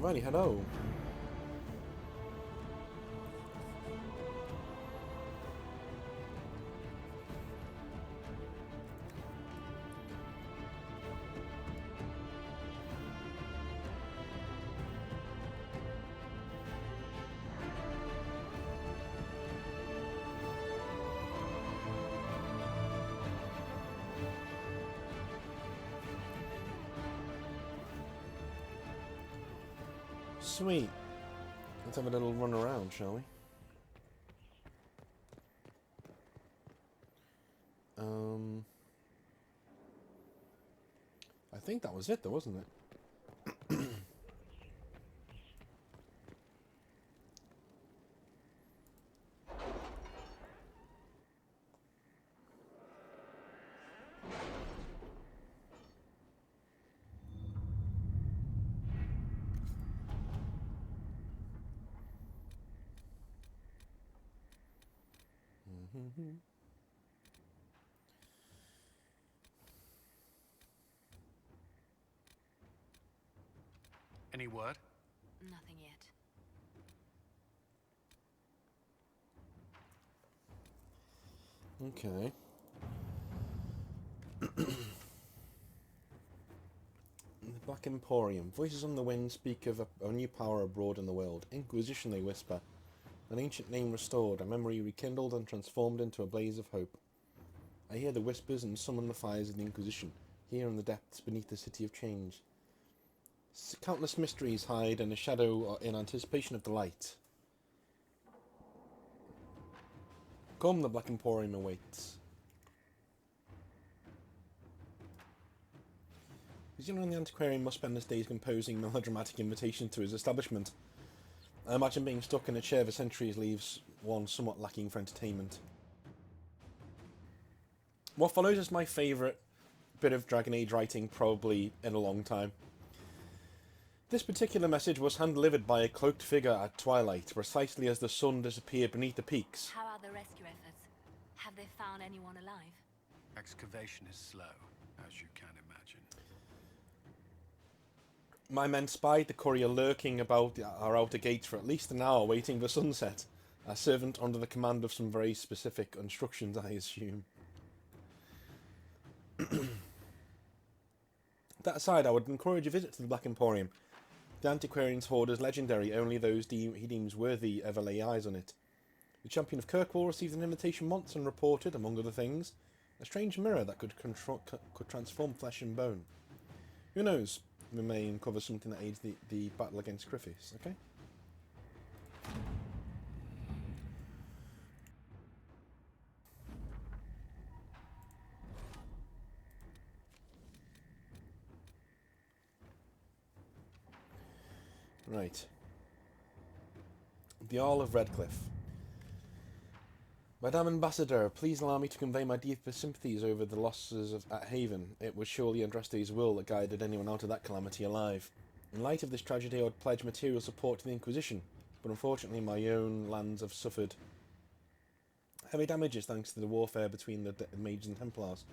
Righty, hello. Sweet. Let's have a little run around, shall we? I think that was it, though, wasn't it? Any word? Nothing yet. Okay. The Black Emporium. Voices on the wind speak of a new power abroad in the world. Inquisition, they whisper. An ancient name restored, a memory rekindled and transformed into a blaze of hope. I hear the whispers and summon the fires of the Inquisition, here in the depths beneath the City of Change. Countless mysteries hide in a shadow in anticipation of the light. Come, the Black Emporium awaits. The general in the antiquarian must spend his days composing melodramatic invitations to his establishment. I imagine being stuck in a chair for centuries leaves one somewhat lacking for entertainment. What follows is my favourite bit of Dragon Age writing probably in a long time. This particular message was hand-delivered by a cloaked figure at twilight, precisely as the sun disappeared beneath the peaks. How are the rescue efforts? Have they found anyone alive? Excavation is slow, as you can imagine. My men spied the courier lurking about our outer gates for at least an hour waiting for sunset, a servant under the command of some very specific instructions, I assume. That aside, I would encourage a visit to the Black Emporium. The antiquarian's hoard is legendary, only those he deems worthy ever lay eyes on it. The champion of Kirkwall received an invitation once and reported, among other things, a strange mirror that could transform flesh and bone. Who knows? We may uncover something that aids the battle against Griffiths, okay? Right. The Earl of Redcliffe. Madame Ambassador, please allow me to convey my deepest sympathies over the losses at Haven. It was surely Andraste's will that guided anyone out of that calamity alive. In light of this tragedy, I would pledge material support to the Inquisition, but unfortunately my own lands have suffered heavy damages thanks to the warfare between the Mages and Templars.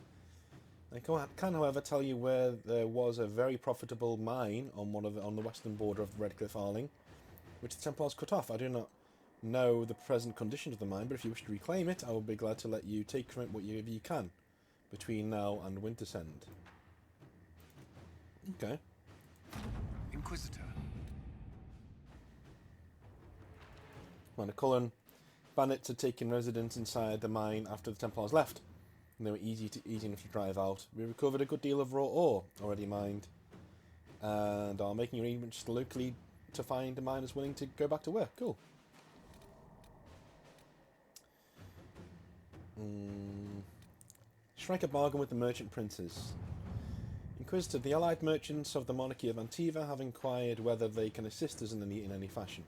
I can, however, tell you where there was a very profitable mine on on the western border of Redcliffe Arling, which the Templars cut off. I do not know the present condition of the mine, but if you wish to reclaim it, I will be glad to let you take from it whatever you can between now and Winter's End. Okay. Inquisitor. Commander Cullen, bandits had taken residence inside the mine after the Templars left, and they were easy enough to drive out. We recovered a good deal of raw ore already mined, and are making arrangements locally to find a miners willing to go back to work. Cool. Strike a bargain with the merchant princes. Inquisitor, the allied merchants of the monarchy of Antiva have inquired whether they can assist us in any fashion.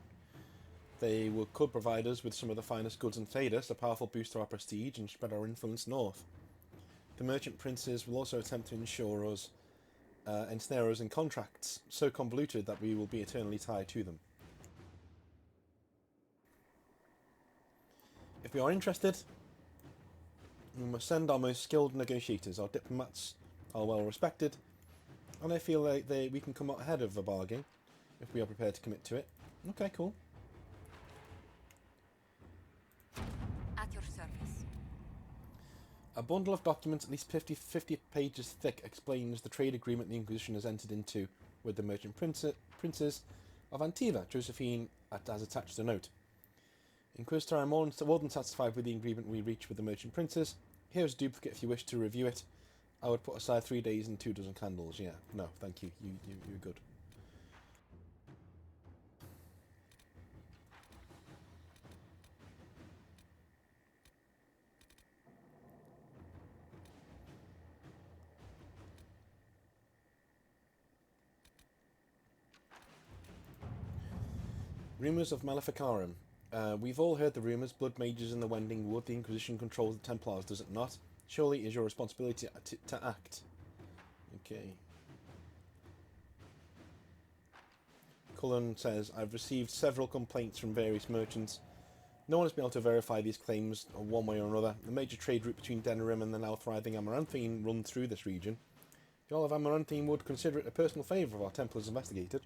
They could provide us with some of the finest goods in Thedas, a powerful boost to our prestige, and spread our influence north. The merchant princes will also attempt to ensnare us in contracts so convoluted that we will be eternally tied to them. If we are interested, we must send our most skilled negotiators. Our diplomats are well respected, and I feel like we can come out ahead of the bargain. if we are prepared to commit to it. Okay, cool. At your service. A bundle of documents at least 50 pages thick explains the trade agreement the Inquisition has entered into with the merchant princes of Antiva. Josephine has attached a note. Inquisitor, I am more than satisfied with the agreement we reached with the merchant princes. Here's a duplicate if you wish to review it. I would put aside 3 days and 2 dozen candles. Yeah, no, thank you. You're good. Rumours of Maleficarum. We've all heard the rumours. Blood mages in the Wending Wood. The Inquisition controls the Templars, does it not? Surely it is your responsibility to act. Okay. Cullen says, I've received several complaints from various merchants. No one has been able to verify these claims one way or another. The major trade route between Denerim and the now thriving Amaranthine run through this region. The Earl of Amaranthine would consider it a personal favour if our Templars investigated.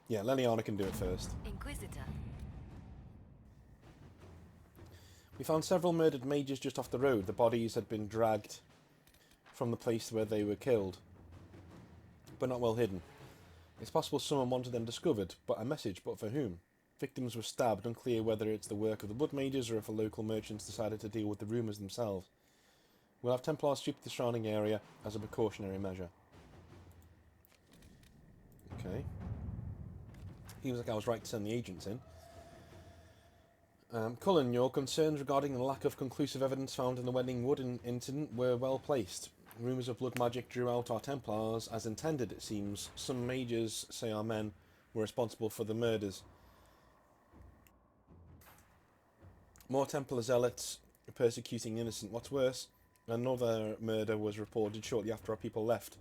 Yeah, Leliana can do it first. Inquisitor. We found several murdered mages just off the road. The bodies had been dragged from the place where they were killed, but not well hidden. It's possible someone wanted them discovered, but a message, but for whom? Victims were stabbed, unclear whether it's the work of the blood mages or if a local merchants decided to deal with the rumours themselves. We'll have Templars sweep the surrounding area as a precautionary measure. Okay. Seems like I was right to send the agents in. Cullen, your concerns regarding the lack of conclusive evidence found in the Wending Wood incident were well placed. Rumours of blood magic drew out our Templars, as intended it seems. Some mages say our men were responsible for the murders. More Templar zealots persecuting innocent. What's worse, another murder was reported shortly after our people left.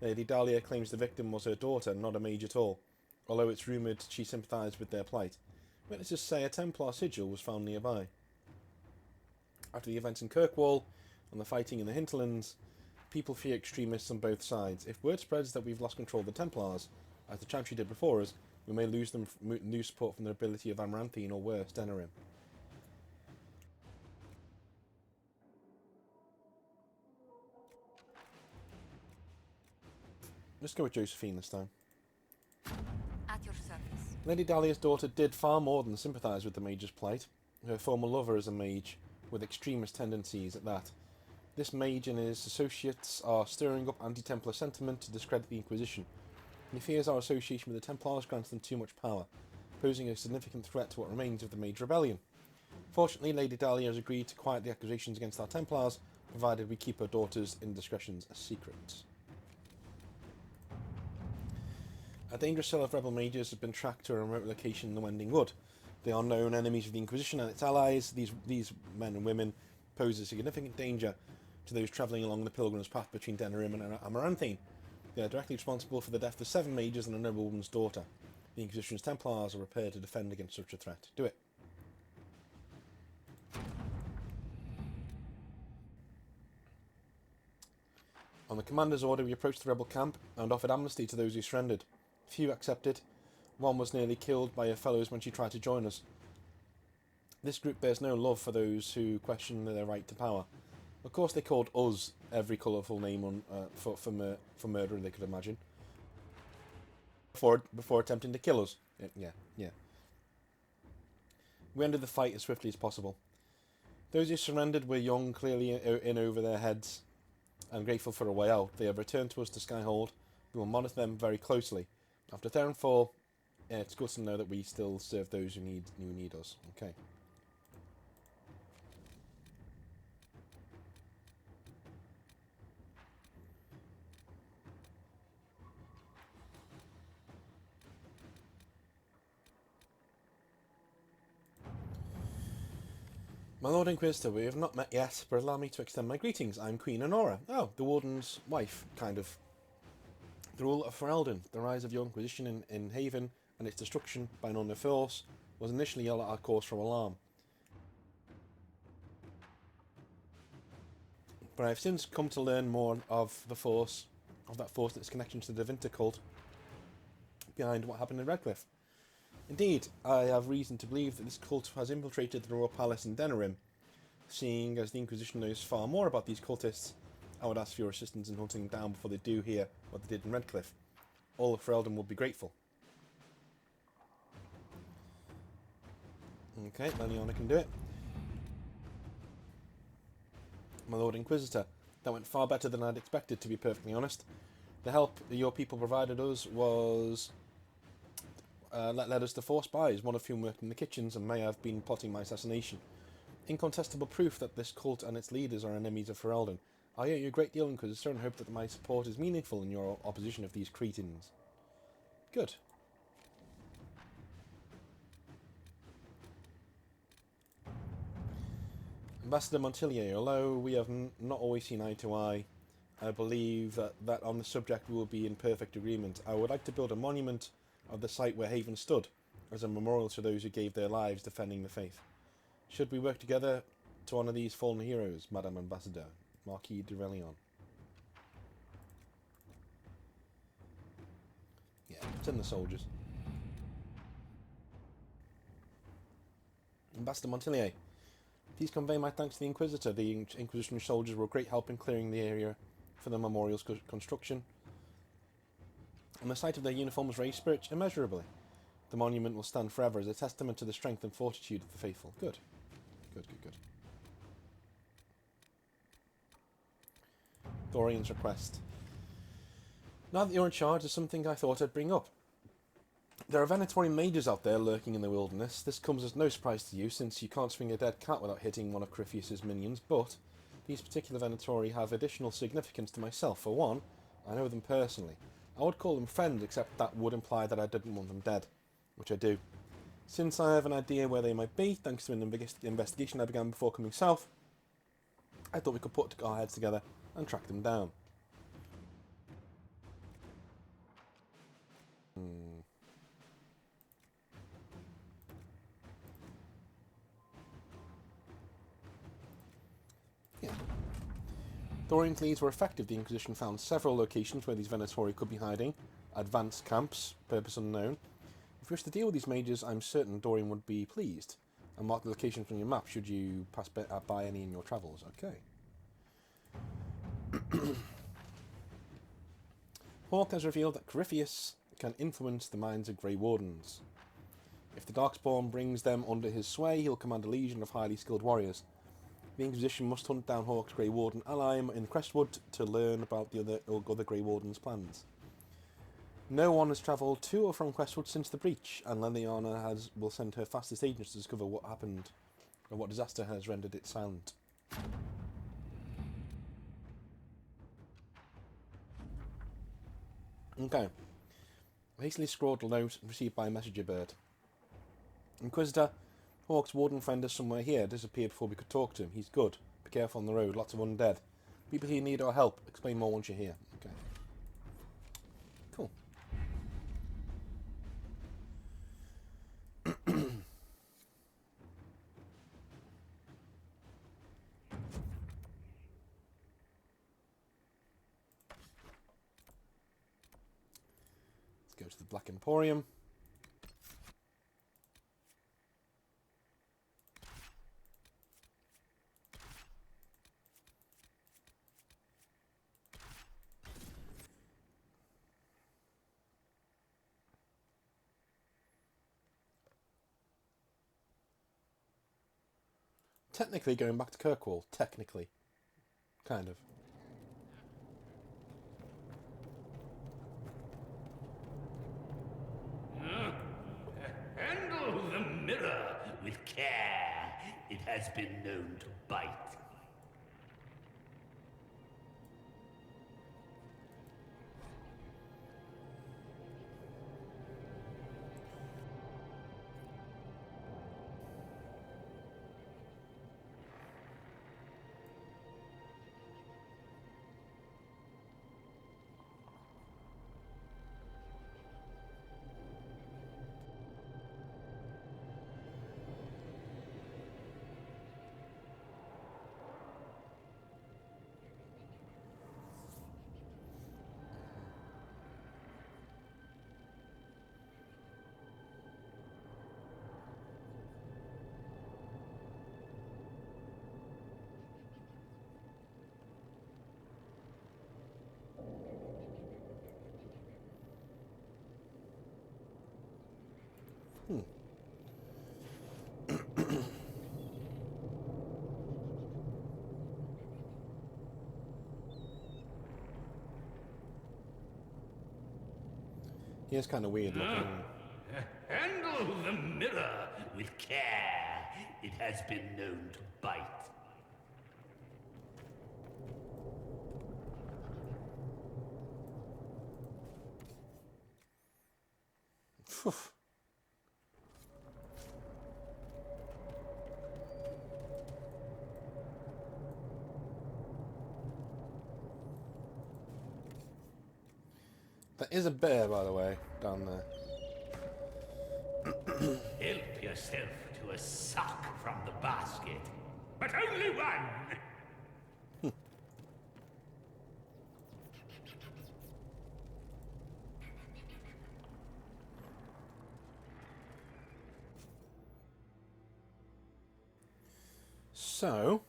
Lady Dahlia claims the victim was her daughter, not a mage at all, although it's rumoured she sympathised with their plight. Witnesses say a Templar sigil was found nearby. After the events in Kirkwall and the fighting in the hinterlands, people fear extremists on both sides. If word spreads that we've lost control of the Templars, as the Chantry did before us, we may lose support from the ability of Amaranthine or worse, Denerim. Let's go with Josephine this time. At your service. Lady Dahlia's daughter did far more than sympathise with the mage's plight. Her former lover is a mage, with extremist tendencies at that. This mage and his associates are stirring up anti-Templar sentiment to discredit the Inquisition. He fears our association with the Templars grants them too much power, posing a significant threat to what remains of the Mage Rebellion. Fortunately, Lady Dahlia has agreed to quiet the accusations against our Templars, provided we keep her daughter's indiscretions a secret. A dangerous cell of rebel mages has been tracked to a remote location in the Wending Wood. They are known enemies of the Inquisition and its allies. These men and women pose a significant danger to those travelling along the pilgrim's path between Denerim and Amaranthine. They are directly responsible for the death of 7 mages and a noblewoman's daughter. The Inquisition's Templars are prepared to defend against such a threat. Do it. On the commander's order, we approached the rebel camp and offered amnesty to those who surrendered. Few accepted. One was nearly killed by her fellows when she tried to join us. This group bears no love for those who question their right to power. Of course, they called us every colourful name for murder they could imagine before attempting to kill us. Yeah. We ended the fight as swiftly as possible. Those who surrendered were young, clearly in over their heads, and grateful for a way out. They have returned to us to Skyhold. We will monitor them very closely. After Theronfall, it's good to know that we still serve those who need us. Okay. My Lord Inquisitor, we have not met yet, but allow me to extend my greetings. I'm Queen Honora. Oh, the Warden's wife, kind of. The rule of Ferelden, the rise of your Inquisition in Haven, and its destruction by an unknown force, was initially our cause for alarm. But I've since come to learn more of the force, of that force and its connection to the Vinter cult behind what happened in Redcliffe. Indeed, I have reason to believe that this cult has infiltrated the royal palace in Denerim. Seeing as the Inquisition knows far more about these cultists, I would ask for your assistance in hunting them down before they do here what they did in Redcliffe. All of Ferelden will be grateful. Okay, Leliana can do it. My Lord Inquisitor, that went far better than I'd expected, to be perfectly honest. The help your people provided us was led us to 4 spies, one of whom worked in the kitchens and may have been plotting my assassination. Incontestable proof that this cult and its leaders are enemies of Ferelden. I owe you a great deal, Inquisitor, and hope that my support is meaningful in your opposition of these cretins. Good. Ambassador Montilier, although we have not always seen eye to eye, I believe that on the subject we will be in perfect agreement. I would like to build a monument of the site where Haven stood, as a memorial to those who gave their lives defending the faith. Should we work together to honour these fallen heroes, Madame Ambassador? Marquis de Relion. Yeah, send the soldiers. Ambassador Montilier, please convey my thanks to the Inquisitor. The Inquisition soldiers were a great help in clearing the area for the memorial's construction. And the sight of their uniforms raised spirits immeasurably. The monument will stand forever as a testament to the strength and fortitude of the faithful. Good. Good, good, good. Dorian's request. Now that you're in charge, there's something I thought I'd bring up. There are Venatori mages out there lurking in the wilderness. This comes as no surprise to you, since you can't swing a dead cat without hitting one of Crephius's minions, but these particular Venatori have additional significance to myself. For one, I know them personally. I would call them friends, except that would imply that I didn't want them dead, which I do. Since I have an idea where they might be, thanks to an investigation I began before coming south, I thought we could put our heads together and track them down. Yeah. Dorian's leads were effective. The Inquisition found several locations where these Venatori could be hiding. Advanced camps, purpose unknown. If you wish to deal with these mages, I'm certain Dorian would be pleased. And mark the locations on your map should you pass by any in your travels. Okay. Hawke has revealed that Crephius can influence the minds of Grey Wardens. If the Darkspawn brings them under his sway, he'll command a legion of highly skilled warriors. The Inquisition must hunt down Hawke's Grey Warden ally in Crestwood to learn about the other Grey Warden's plans. No one has travelled to or from Crestwood since the breach, and Leliana will send her fastest agents to discover what happened, and what disaster has rendered it silent. Okay. A hastily scrawled note received by a messenger bird. Inquisitor, Hawke's warden friend is somewhere here. Disappeared before we could talk to him. He's good. Be careful on the road. Lots of undead. People here need our help. Explain more once you're here. Okay. Cool. Let's go to the Black Emporium. Technically going back to Kirkwall. Technically. Kind of. Handle the mirror with care. It has been known to bite. He is kind of weird looking. Handle the mirror with care. It has been known to bite. Phew. There is a bear, by the way, down there. Help yourself to a sock from the basket. But only one! So,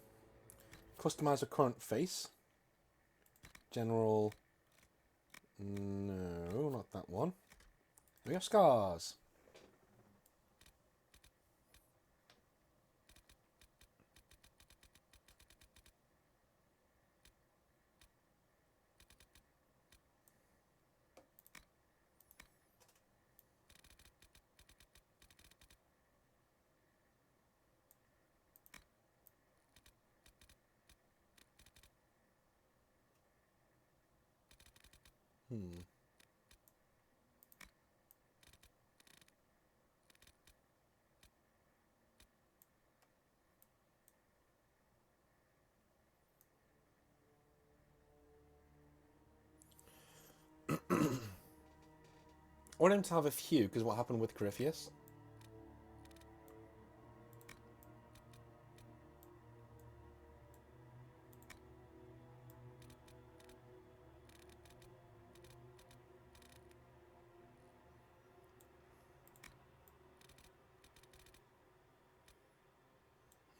customize a current face. General. No, not that one. We have scars. I want him to have a few, because what happened with Corypheus?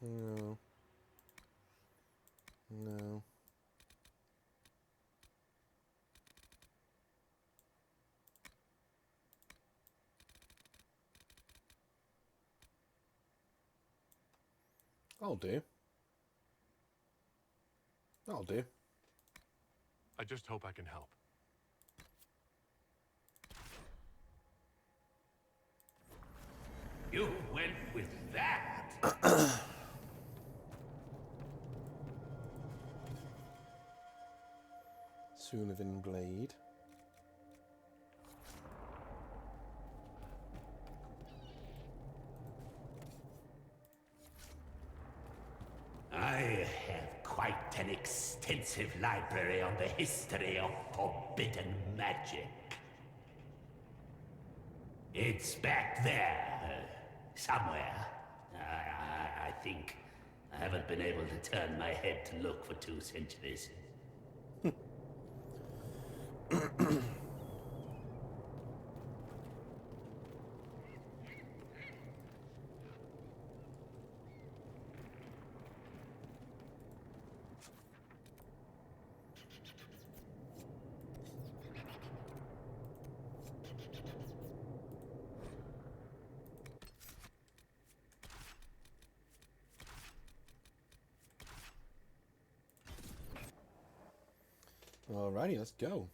No. No. I'll do. I'll do. I just hope I can help. You went with that? Soonavin blade. I have quite an extensive library on the history of forbidden magic. It's back there, somewhere. I think. I haven't been able to turn my head to look for 2 centuries. Alrighty, let's go.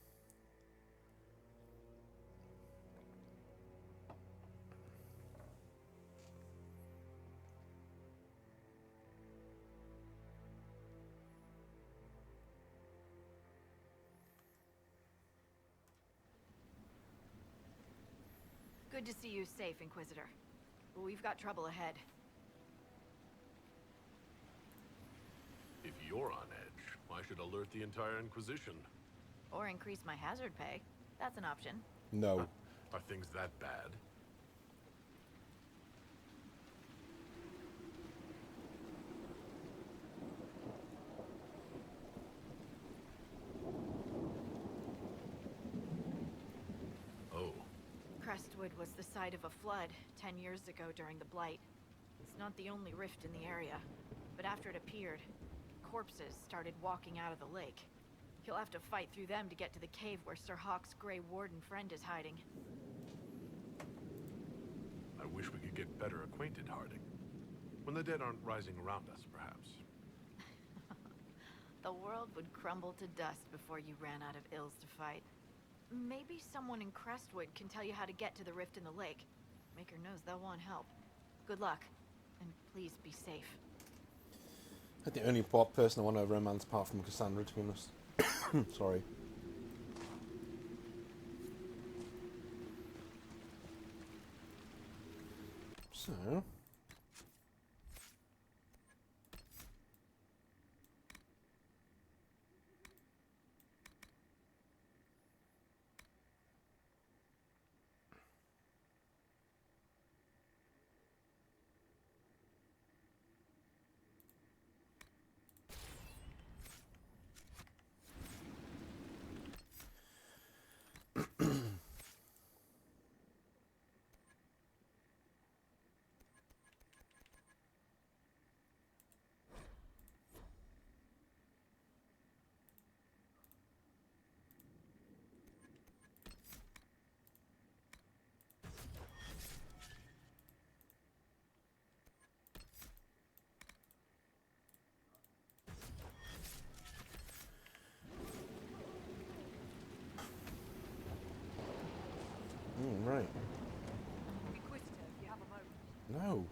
Good to see you safe, Inquisitor. But we've got trouble ahead. If you're on edge, I should alert the entire Inquisition. Or increase my hazard pay. That's an option. No. Are things that bad? Oh. Crestwood was the site of a flood 10 years ago during the Blight. It's not the only rift in the area, but after it appeared, corpses started walking out of the lake. You'll have to fight through them to get to the cave where Sir Hawk's Grey Warden friend is hiding. I wish we could get better acquainted, Harding. When the dead aren't rising around us, perhaps. The world would crumble to dust before you ran out of ills to fight. Maybe someone in Crestwood can tell you how to get to the rift in the lake. Maker knows they'll want help. Good luck, and please be safe. I think the only person I want to romance apart from Cassandra, to be honest. Sorry. So... right. Inquisitor, if you have a moment. No.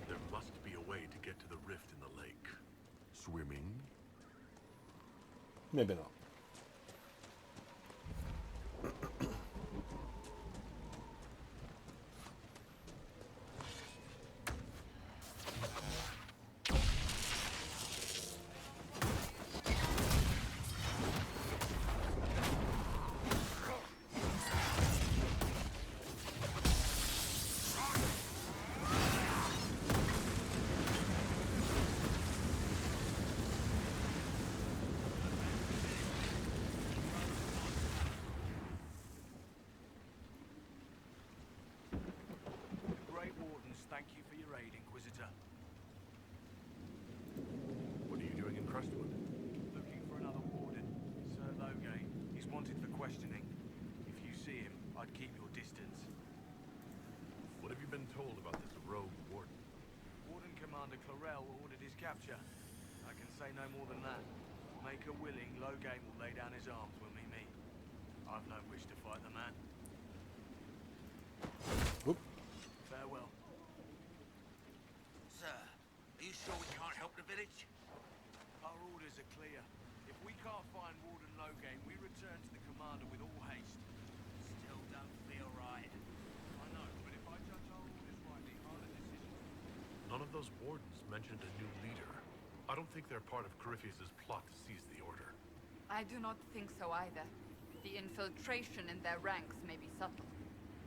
There must be a way to get to the rift in the lake. Swimming? Maybe not. The Grey Wardens thank you for your aid, Inquisitor. What are you doing in Crestwood? Looking for another Warden, Sir Loghain. He's wanted for questioning. If you see him, I'd keep your distance. What have you been told about this rogue warden? Warden Commander Clarel ordered his capture. I can say no more than that. Maker willing, Loghain will lay down his arms when we meet. I've no wish to fight the man. Whoop. Farewell. Sir, are you sure we can't help the village? Our orders are clear. If we can't find Warden Loghain, we return to the commander with all haste. Still don't feel right. I know, but if I judge our orders rightly, harder decisions. None of those wardens mentioned a new leader. I don't think they're part of Corypheus' plot to seize the order. I do not think so either. The infiltration in their ranks may be subtle.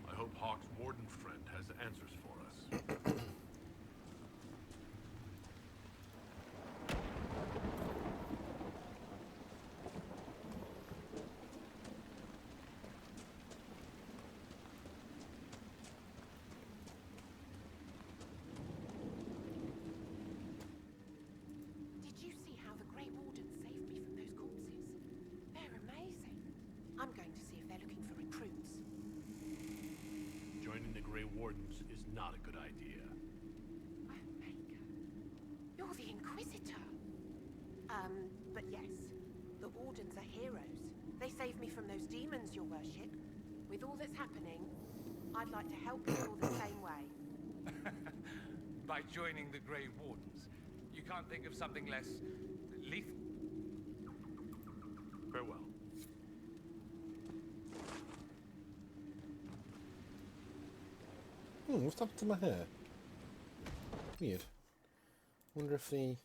I hope Hawk's warden friend has answers for us. Did you see how the Grey Wardens saved me from those corpses? They're amazing. I'm going to see if they're looking for recruits. Joining the Grey Wardens is not a good idea. Oh, Maker. You're the Inquisitor. But yes, the Wardens are heroes. They saved me from those demons, your worship. With all that's happening, I'd like to help you all the same way. By joining the Grey Wardens, you can't think of something less lethal? Farewell. What's happened to my hair? Weird. Wonder if the...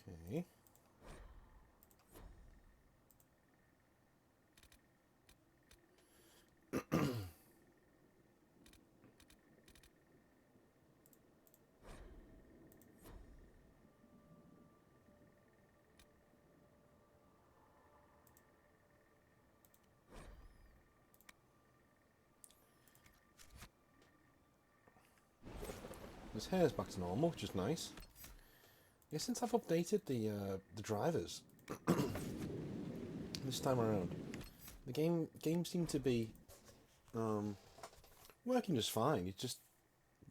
Okay. His hair's back to normal, which is nice. Yeah, since I've updated the drivers this time around, the game seemed to be working just fine. It's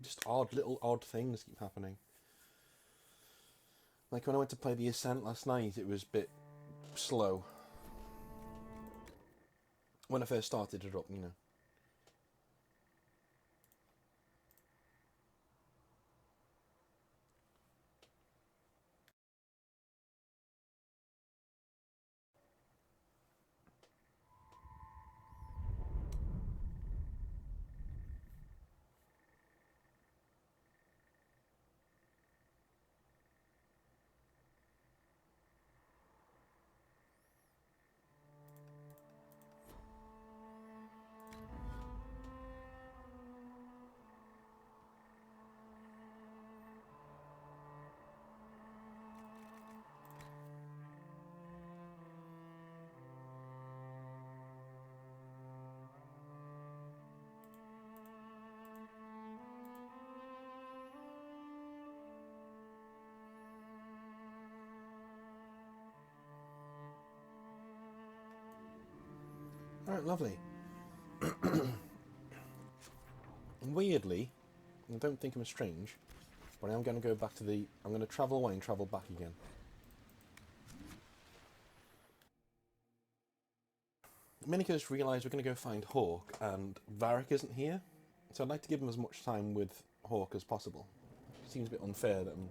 just little odd things keep happening. Like when I went to play the Ascent last night, it was a bit slow. When I first started it up, you know. Alright, lovely. Weirdly, I don't think I'm strange, but I am going to go back to the... I'm going to travel away and travel back again. Minikos realised we're going to go find Hawk, and Varric isn't here, so I'd like to give him as much time with Hawk as possible. It seems a bit unfair that I'm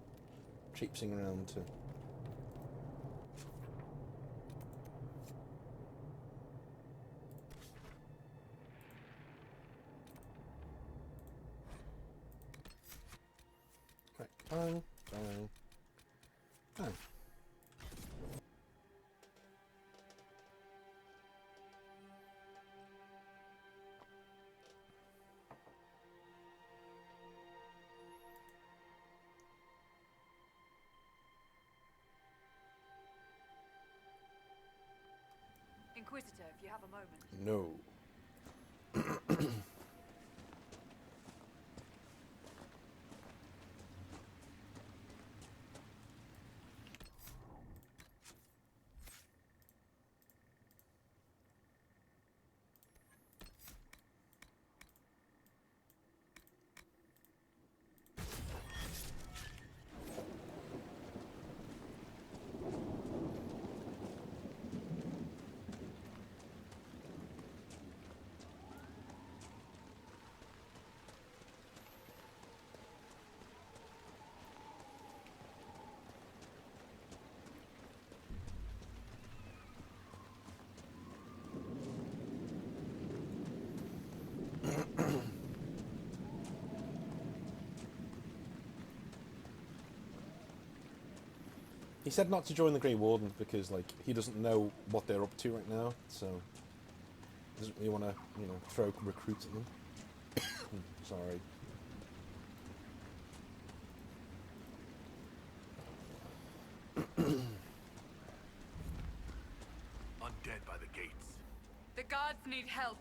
traipsing around to... Right, bang, bang, bang. Inquisitor, if you have a moment. No. He said not to join the Grey Wardens because, like, he doesn't know what they're up to right now, so he doesn't really want to, you know, throw recruits at them. Sorry. Undead by the gates. The guards need help.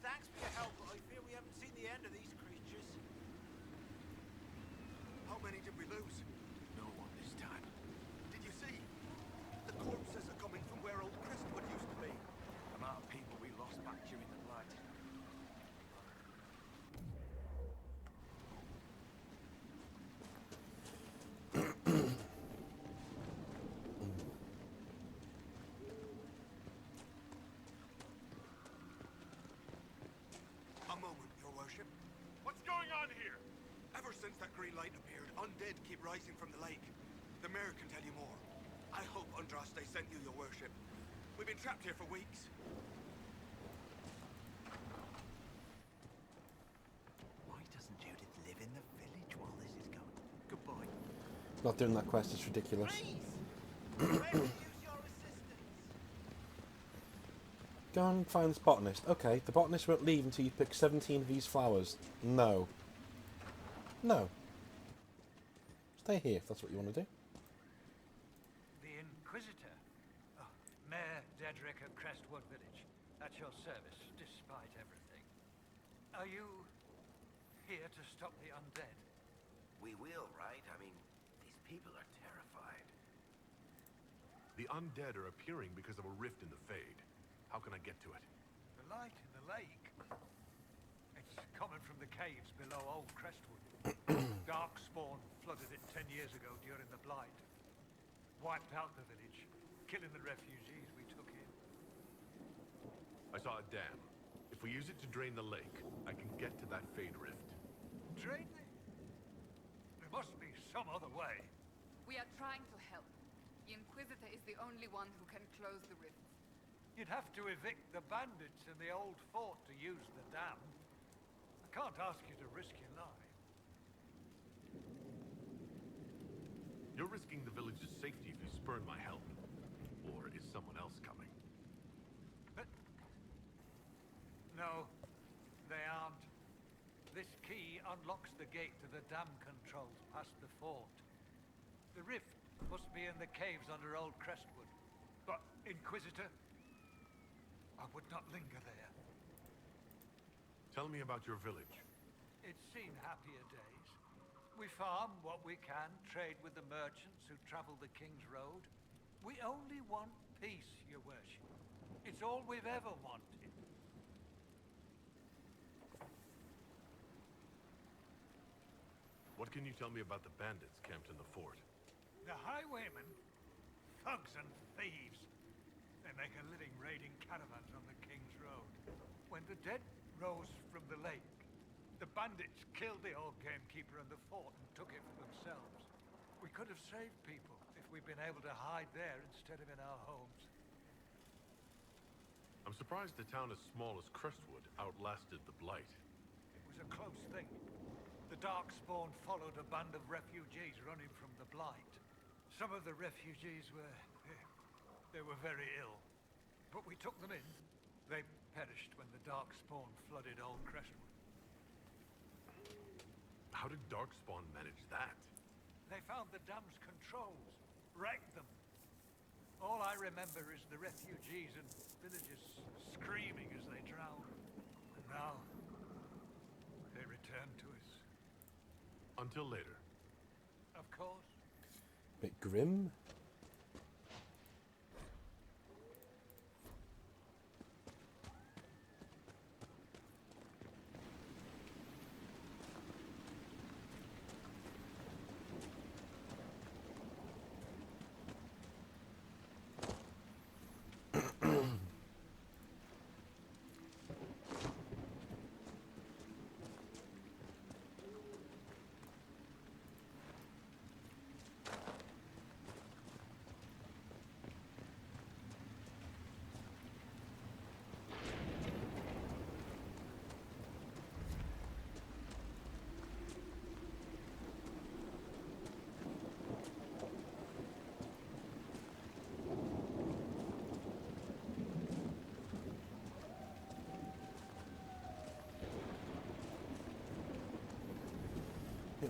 Thanks for your help, but I fear we haven't seen the end of these creatures. How many did we lose? No one this time. Did you see? The corpses are coming from where old Crestwood used to be. The amount of people we lost back during the Blight. A moment, your worship. What's going on here? Ever since that green light appeared, undead keep rising from the lake. The mayor can tell you more. I hope Andraste sent you your worship. We've been trapped here for weeks. Why doesn't Judith live in the village while this is going? Goodbye. Not doing that quest is ridiculous. Go and find this botanist. Okay, the botanist won't leave until you pick 17 of these flowers. No. No. Stay here if that's what you want to do. The Inquisitor? Oh, Mayor Dedrick of Crestwood Village. At your service, despite everything. Are you here to stop the undead? We will, right? I mean, these people are terrified. The undead are appearing because of a rift in the Fade. How can I get to it? The light in the lake. It's coming from the caves below Old Crestwood. Darkspawn flooded it 10 years ago during the Blight. Wiped out the village, killing the refugees we took in. I saw a dam. If we use it to drain the lake, I can get to that Fade rift. Drain it? There must be some other way. We are trying to help. The Inquisitor is the only one who can close the rifts. You'd have to evict the bandits in the old fort to use the dam. I can't ask you to risk your life. You're risking the village's safety if you spurn my help. Or is someone else coming? But... No, they aren't. This key unlocks the gate to the dam controls past the fort. The rift must be in the caves under Old Crestwood. But, Inquisitor, I would not linger there. Tell me about your village. It's seen happier days. We farm what we can, trade with the merchants who travel the King's Road. We only want peace, your worship. It's all we've ever wanted. What can you tell me about the bandits camped in the fort? The highwaymen, thugs and thieves. They make a living raiding caravans on the King's Road. When the dead rose from the lake, the bandits killed the old gamekeeper and the fort and took it for themselves. We could have saved people if we'd been able to hide there instead of in our homes. I'm surprised a town as small as Crestwood outlasted the Blight. It was a close thing. The Darkspawn followed a band of refugees running from the Blight. Some of the refugees were... they were very ill. But we took them in. They perished when the Darkspawn flooded Old Crestwood. How did Darkspawn manage that? They found the dam's controls, wrecked them. All I remember is the refugees and villagers screaming as they drowned. And now, they return to us. Until later. Of course. Bit grim.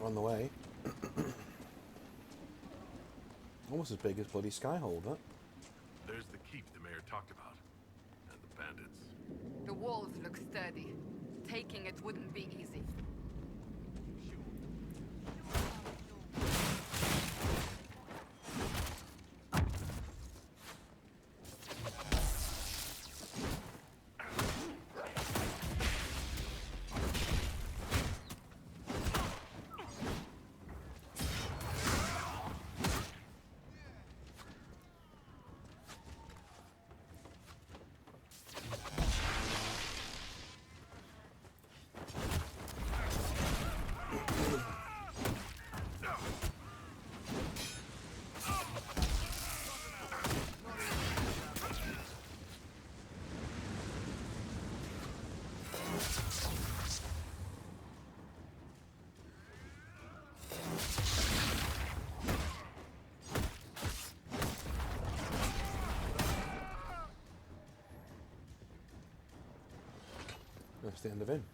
On the way. Almost as big as bloody Skyhold, huh? There's the keep the mayor talked about. And the bandits. The walls look sturdy. Taking it wouldn't be easy. That's the end of him.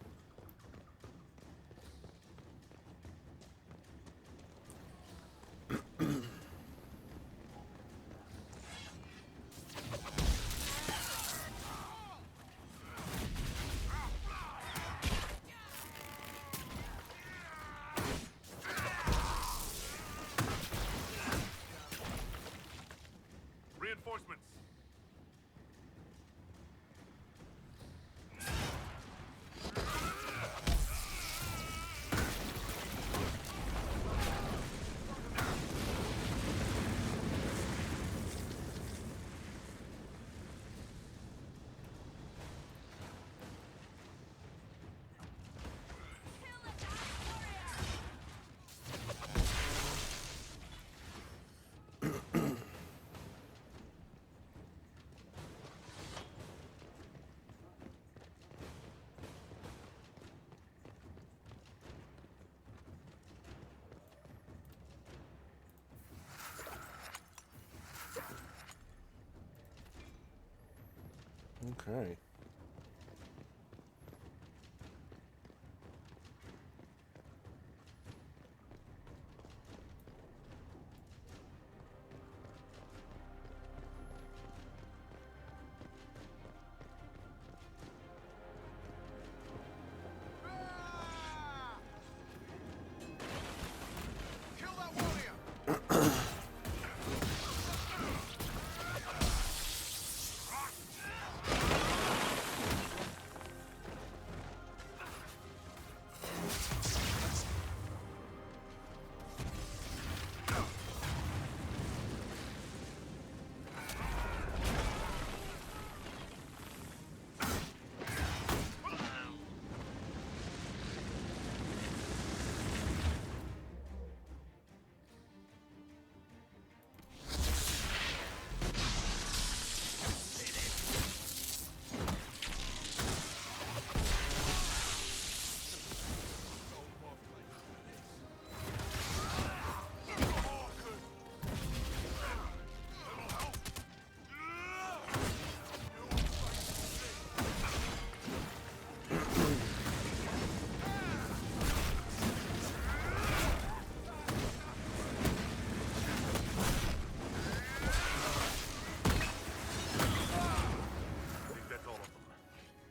Reinforcements! Okay. Kill that warrior!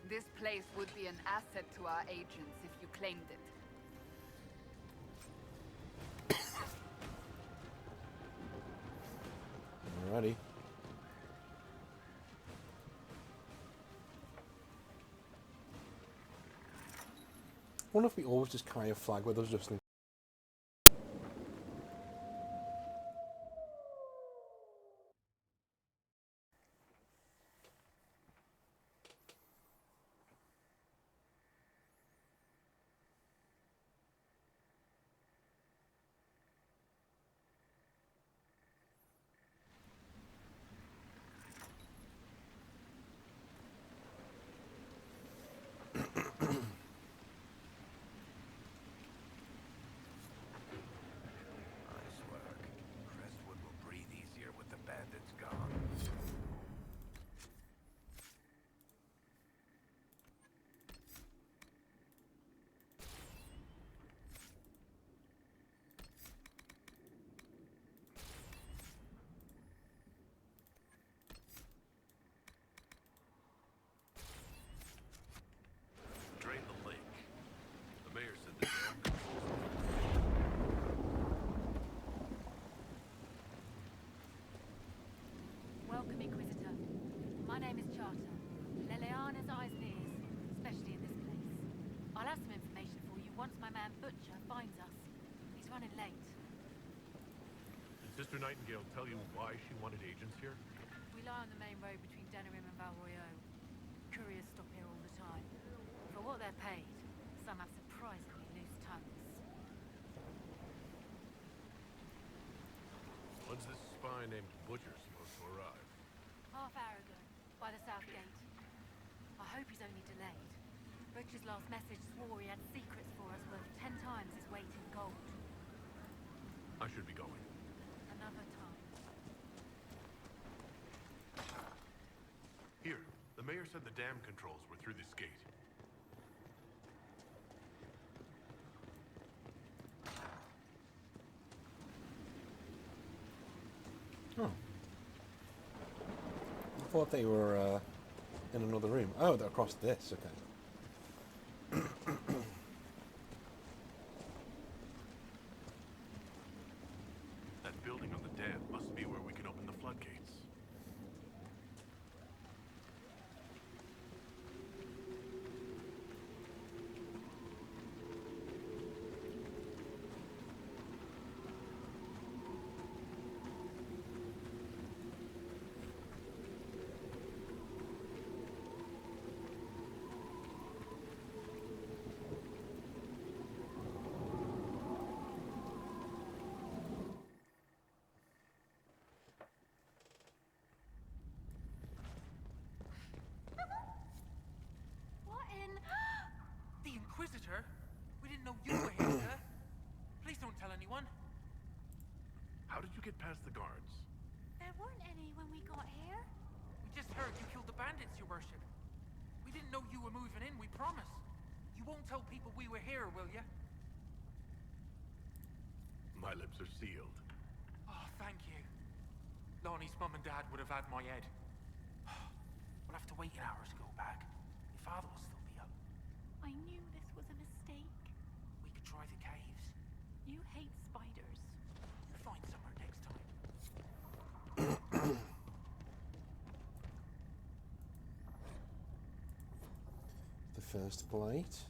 This place would be an asset to our agents if you claimed it. Alrighty. I wonder if we always just carry a flag with us just in. Nice work. Crestwood will breathe easier with the bandits gone. Drain the lake. The mayor said the dam controls Welcome, Inquisitor. My name is Charter. Leleana's eyes and ears, especially in this place. I'll have some information for you once my man Butcher finds us. He's running late. Did Sister Nightingale tell you why she wanted agents here? We lie on the main road between Denerim and Valroyo. Couriers stop here all the time. For what they're paid, some have surprisingly loose tongues. When's this spy named Butcher supposed to arrive? Half hour ago, by the south gate. I hope he's only delayed. Butcher's last message swore he had secrets for us worth 10 times his weight in gold. I should be going. Another time. Here, the mayor said the dam controls were through this gate. Oh. I thought they were in another room. Oh, they're across this, okay. That building on the dam must be where we can open the floodgates. What in? The Inquisitor? We didn't know you were here, sir. Please don't tell anyone. How did you get past the guards? There weren't any when we got here. We just heard you killed the bandits, your worship. We didn't know you were moving in, we promise. You won't tell people we were here, will you? My lips are sealed. Oh, thank you. Lonnie's mum and dad would have had my head. We'll have to wait an hour to go back. Your father will still be up. I knew this was a mistake. We could try the caves. You hate spiders. You'll find somewhere next time. The first blight.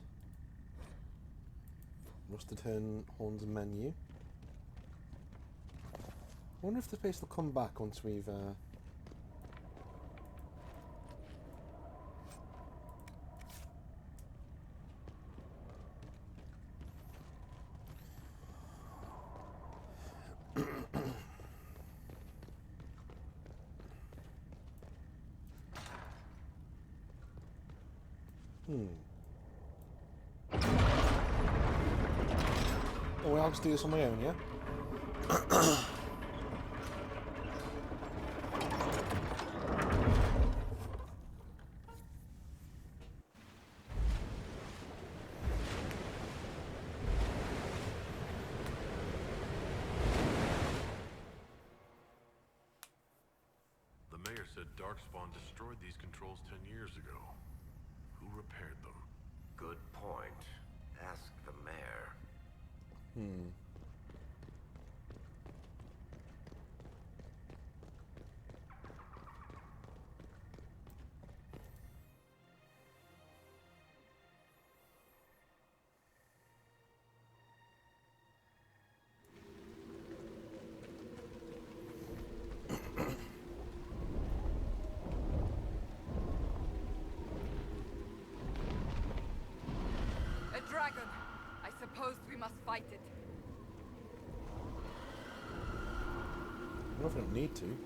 Rusted Horns menu. I wonder if the place will come back once we've Oh, well, I'll just do this on my own, yeah? The mayor said Darkspawn destroyed these controls 10 years ago. Who repaired them? Good point. Ask the mayor. A dragon. I suppose we must fight it. I don't know if I don't need to.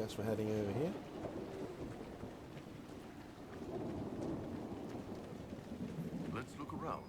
guess we're heading over here. Let's look around.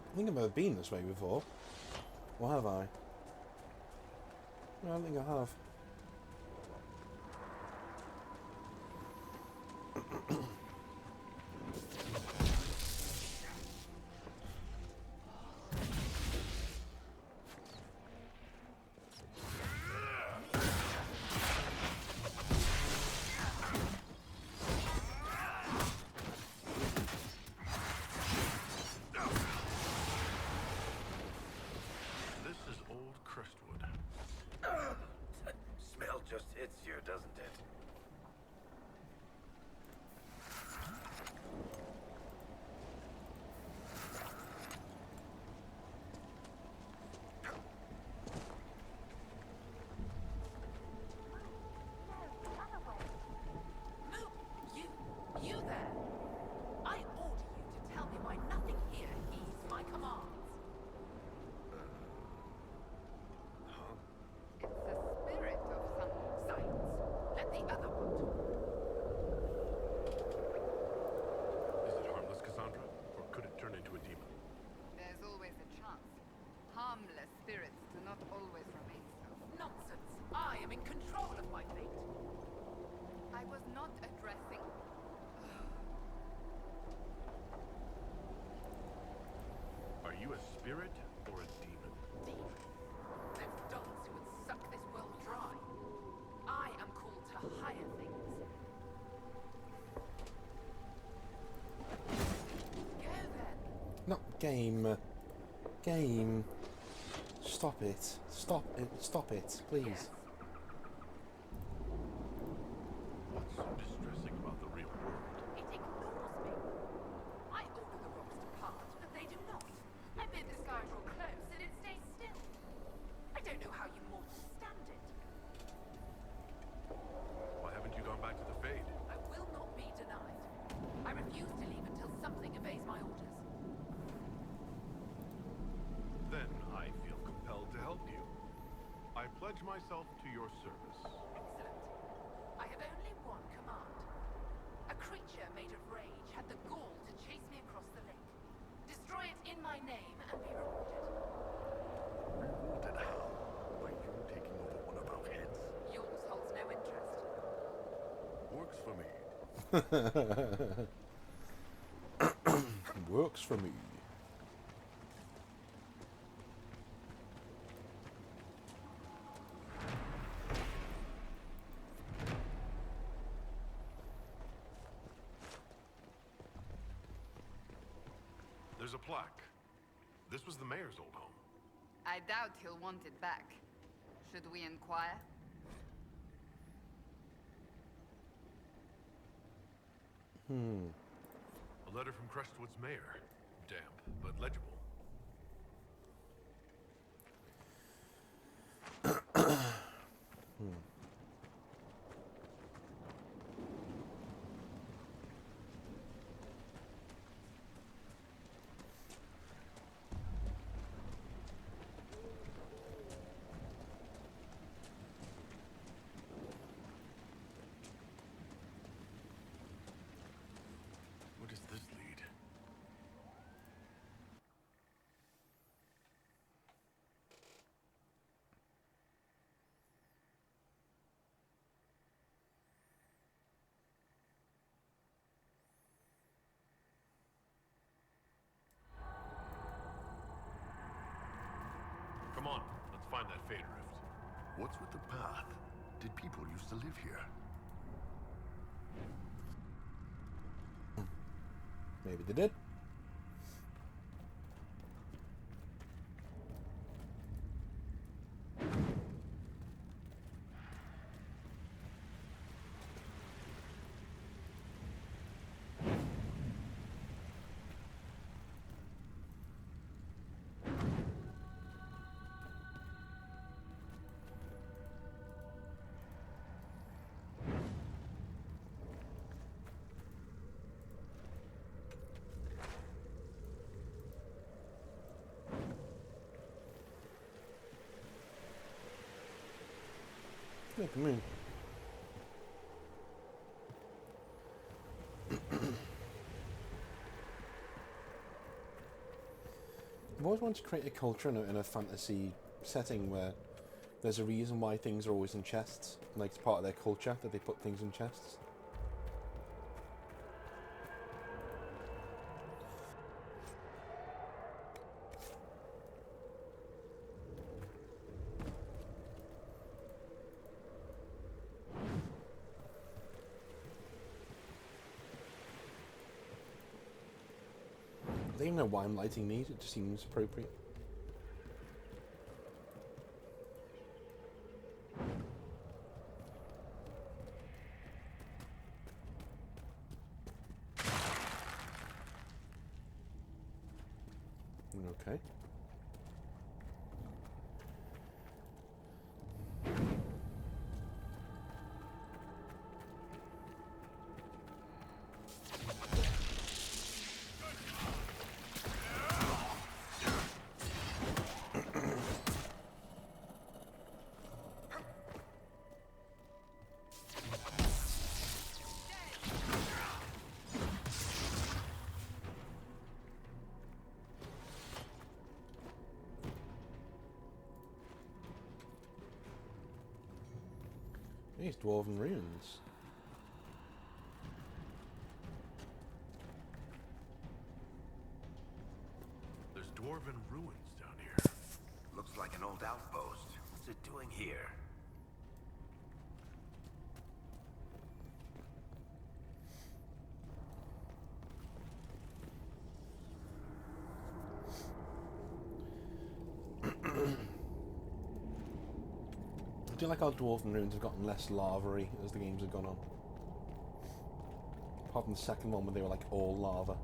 I think I've never been this way before. Or have I? No, I don't think I have. This is old Crestwood. Smell just hits you, doesn't it? You there! I order you to tell me why nothing here heeds my commands. It's a spirit of some Silence. Let the other one talk. Is it harmless, Cassandra? Or could it turn into a demon? There's always a chance. Harmless spirits do not always remain so. Nonsense. I am in control of my fate. I was not addressing. Are you a spirit or a demon? Demon. Those dogs who would suck this world dry. I am called to higher things. Go then. Not game. Game. Stop it. Stop it. Stop it, please. Yes. What's so distressing about the real world? It ignores me. I order the rocks to part, but they do not. I bid the sky draw close, and it stays still. I don't know how you mortals stand it. Why haven't you gone back to the Fade? I will not be denied. I refuse to leave until something obeys my orders. Then I feel compelled to help you. I pledge myself to your service. Excellent. I have only one command. A creature made of rage had the gall to chase me across the lake. Destroy it in my name and be rewarded. Rewarded how? By you taking over one of our heads? Yours holds no interest. Works for me. Works for me. There's a plaque. This was the mayor's old home. I doubt he'll want it back. Should we inquire? A letter from Crestwood's mayor. Damp, but legible. Where does this lead? on, let's find that Fade Rift. What's with the path? Did people used to live here? Maybe they did. Yeah, come in. I've always wanted to create a culture in a fantasy setting where there's a reason why things are always in chests. Like, it's part of their culture that they put things in chests. I don't even know why I'm lighting these, it just seems appropriate. Okay. These Dwarven Ruins. There's Dwarven Ruins down here. Looks like an old outpost. What's it doing here? I do like how Dwarven Ruins have gotten less lava-y as the games have gone on. Apart from the second one where they were like all lava.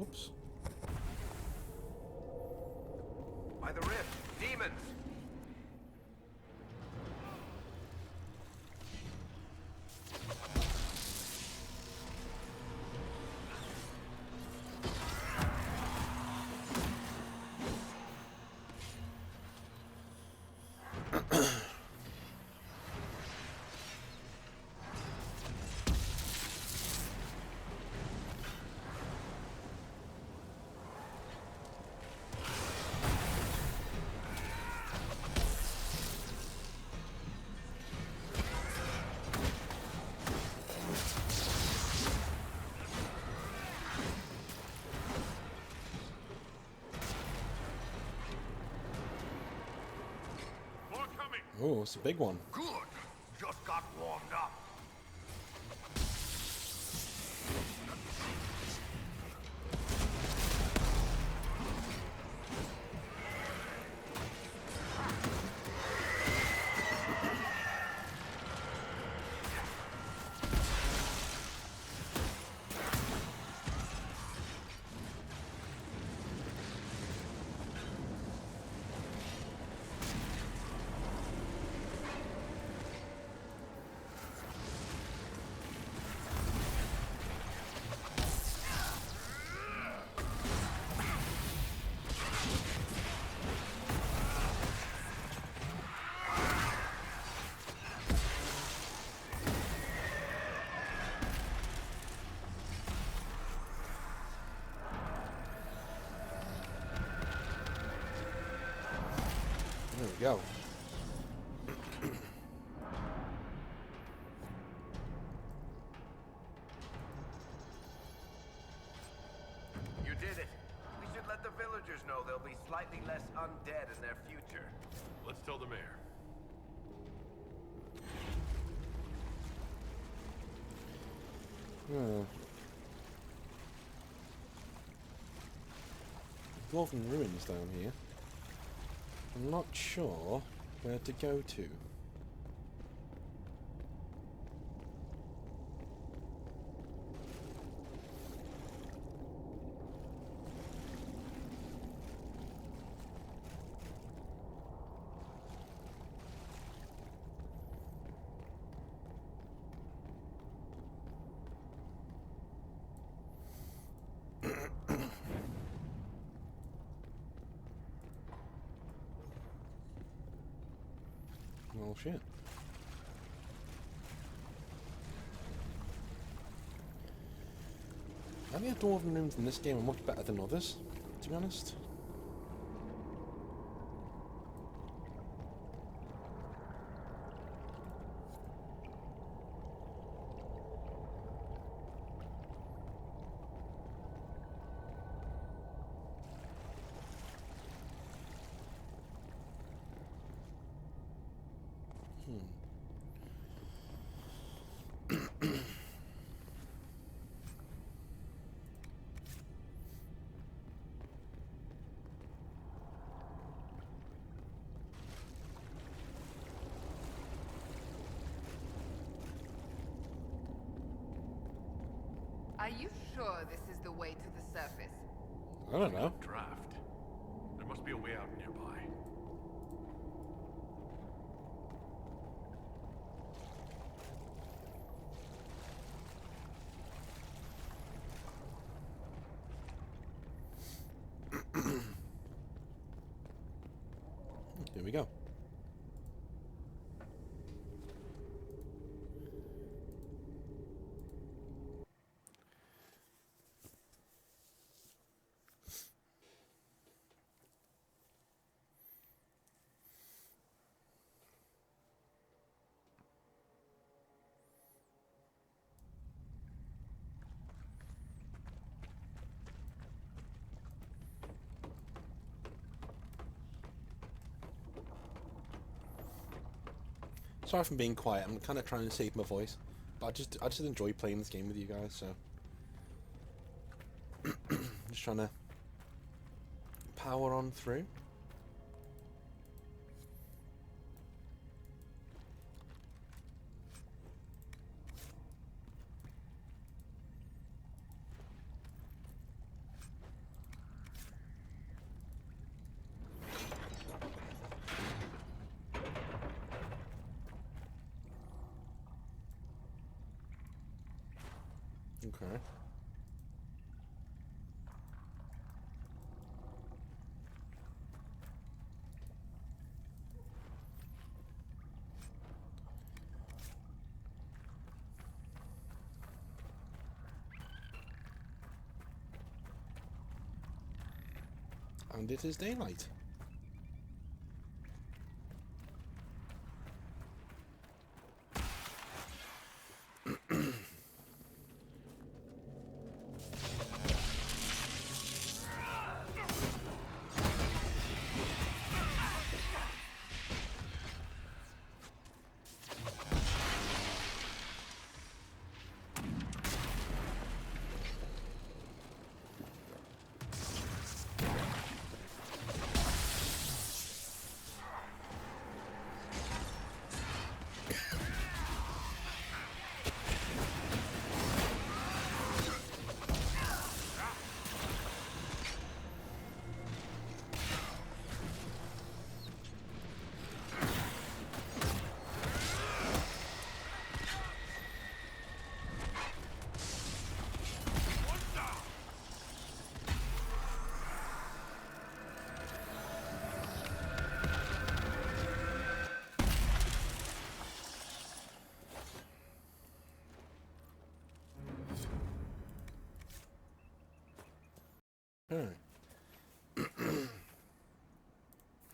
Oops. By the rift, demons! Oh, it's a big one. Good. Just got warmed up. go. You did it. We should let the villagers know there'll be slightly less undead in their future. Let's tell the mayor. Dwarven Ruins down here. I'm not sure where to go to. Well, shit. I think the Dwarven Ruins in this game are much better than others, to be honest. Are you sure this is the way to the surface? I don't know. Draft. There must be a way out nearby. Here we go. Sorry for being quiet. I'm kind of trying to save my voice, but I just enjoy playing this game with you guys. So just trying to power on through. Okay. And it is daylight.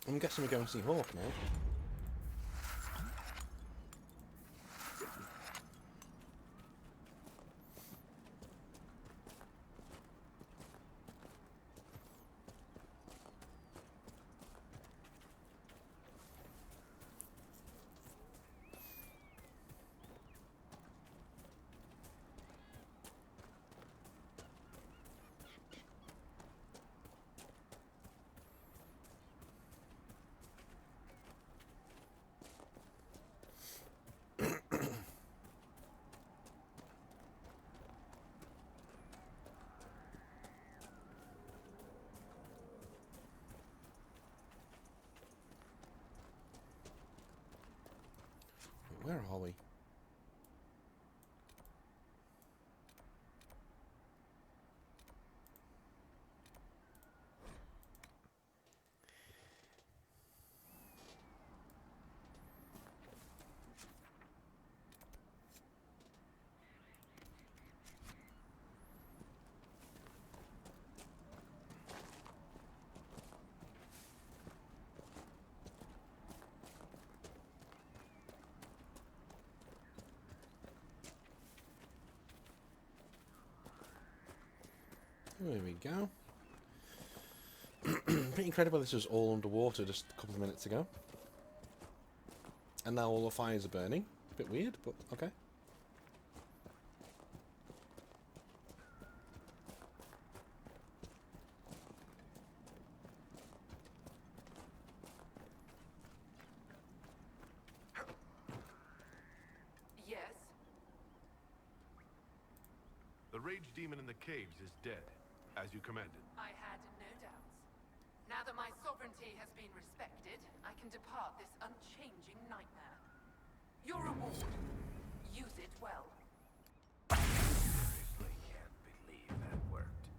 I'm I'm guessing we're going to see Hawk now. Where are we? There we go. Pretty incredible this was all underwater just a couple of minutes ago. And now all the fires are burning. A bit weird, but okay. Yes? The rage demon in the caves is dead, as you commanded. I had no doubts. Now that my sovereignty has been respected, I can depart this unchanging nightmare. Your reward. Use it well. Seriously, can't believe that worked.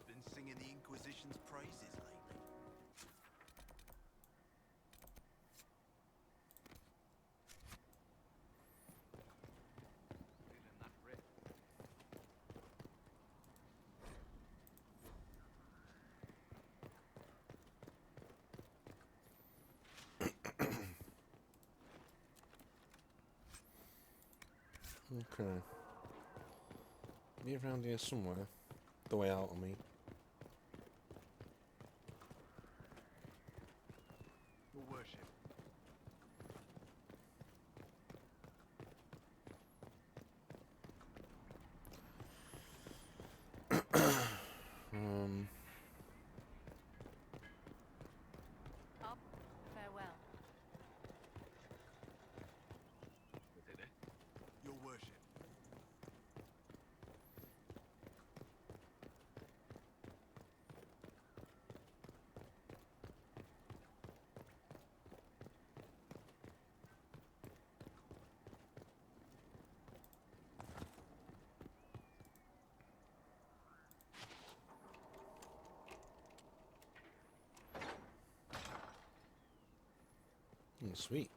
Been singing the Inquisition's praises lately. Feeling that rip. Okay. Be around here somewhere. The way out, I mean. Your worship. Up. Farewell. Your worship. Sweet.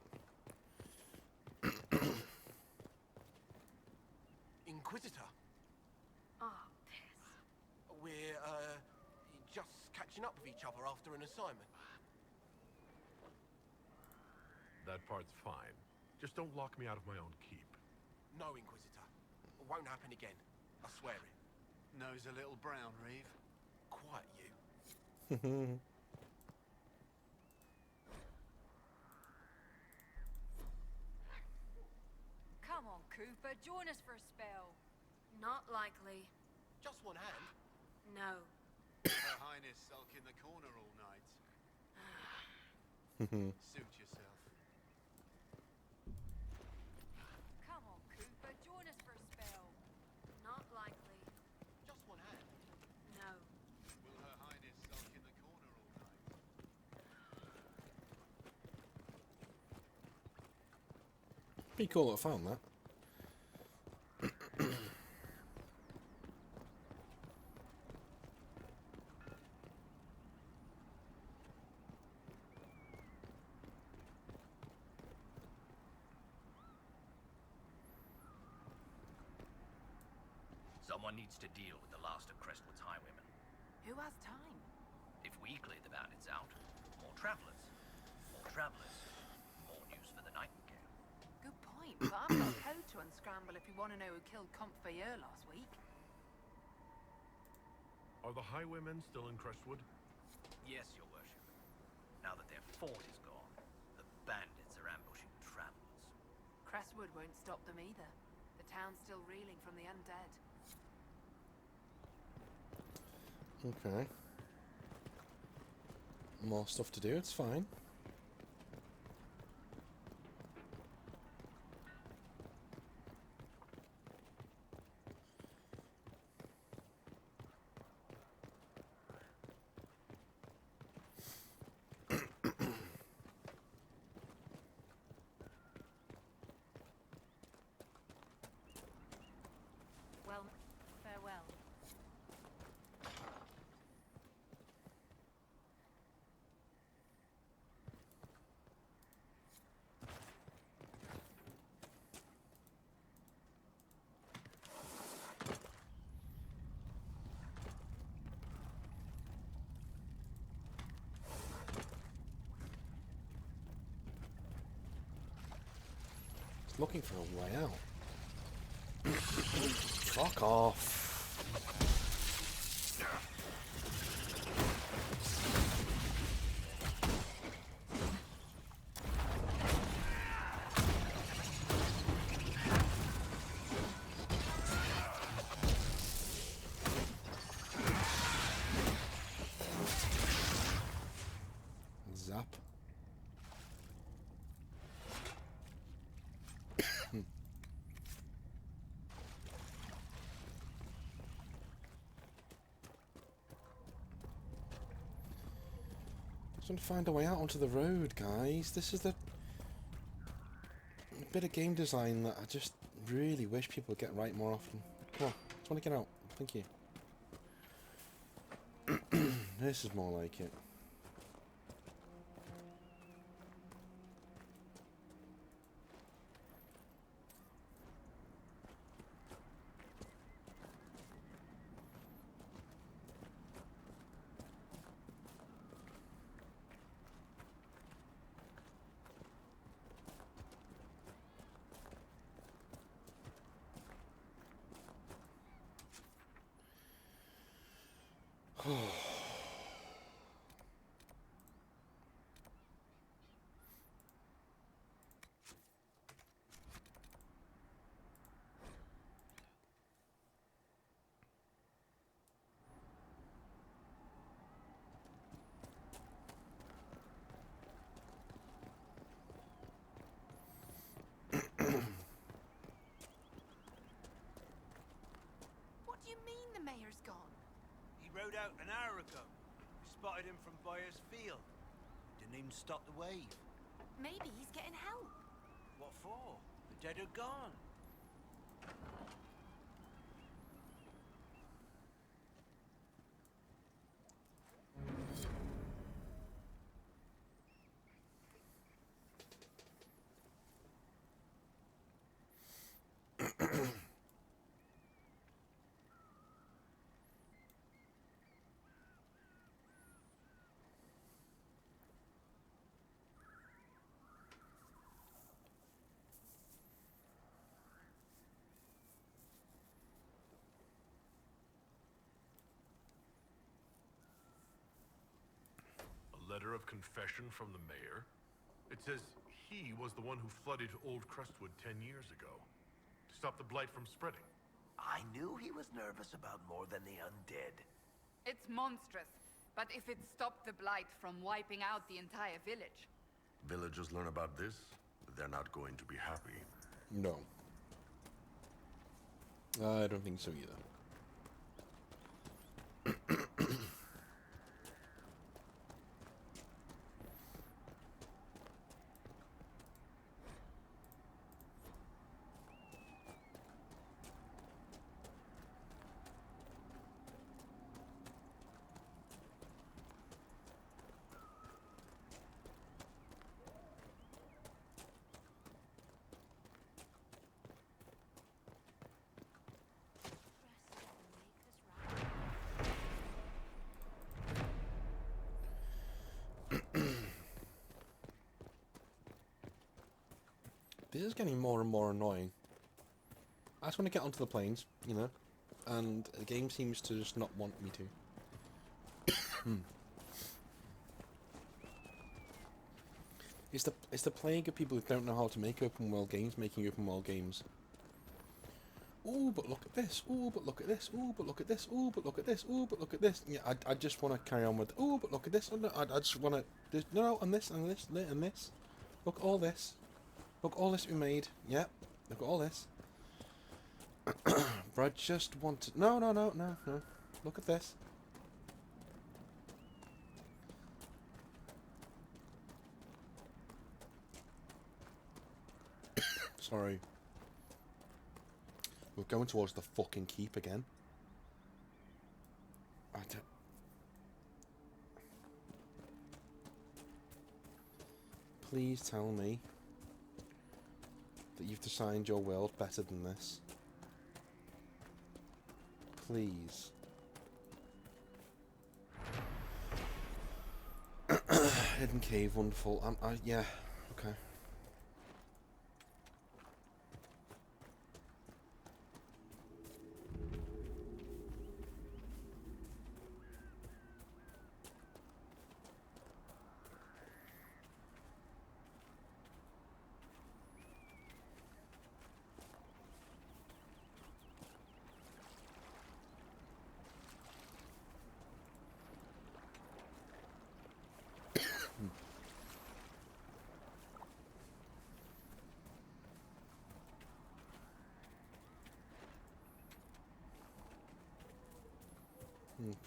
Inquisitor? Oh, piss. We're, just catching up with each other after an assignment. That part's fine. Just don't lock me out of my own keep. No, Inquisitor. Won't happen again. I swear it. Nose a little brown, Reeve. Quiet, you. Come on, Cooper. Join us for a spell. Not likely. Just one hand. No. Her Highness sulk in the corner all night. Suit yourself. Come on, Cooper. Join us for a spell. Not likely. Just one hand. No. Pretty cool that I found that. Someone needs to deal with the last of Crestwood's highwaymen. Who has time? If we clear the bandits out, more travelers. More travelers. More news for the Nightingale. Good point, but I've got a code to unscramble if you want to know who killed Comte Fayeur last week. Are the highwaymen still in Crestwood? Yes, your worship. Now that their fort is gone, the bandits are ambushing travelers. Crestwood won't stop them either. The town's still reeling from the undead. Okay. More stuff to do, it's fine. Well, farewell. It's looking for a way out. Fuck off. Zap. Just want to find a way out onto the road, guys. This is the bit of game design that I just really wish people would get right more often. Come on, just want to get out. Thank you. This is more like it. What do you mean the mayor's gone? He rode out an hour ago. We spotted him from Byers Field. Didn't even stop the wave. Maybe he's getting help. What for? The dead are gone. Letter of confession from the mayor? It says he was the one who flooded Old Crestwood 10 years ago to stop the blight from spreading. I knew he was nervous about more than the undead. It's monstrous, but if it stopped the blight from wiping out the entire village. Villagers learn about this, they're not going to be happy. No. I don't think so either. This is getting more and more annoying. I just want to get onto the planes, you know, and the game seems to just not want me to. It's the plague of people who don't know how to make open world games making open world games. Oh, but look at this. Oh, but look at this. Oh, but look at this. Oh, but look at this. Oh, but look at this. Yeah, I just want to carry on with. Oh, but look at this. Oh, no, I just want to. No, and this, and this, and this. Look, all this. Look, all this we made. Yep. Look at all this. But I just want to. No. Look at this. Sorry. We're going towards the fucking keep again. I don't... Please tell me that you've designed your world better than this. Please. Hidden cave, wonderful. Yeah, okay.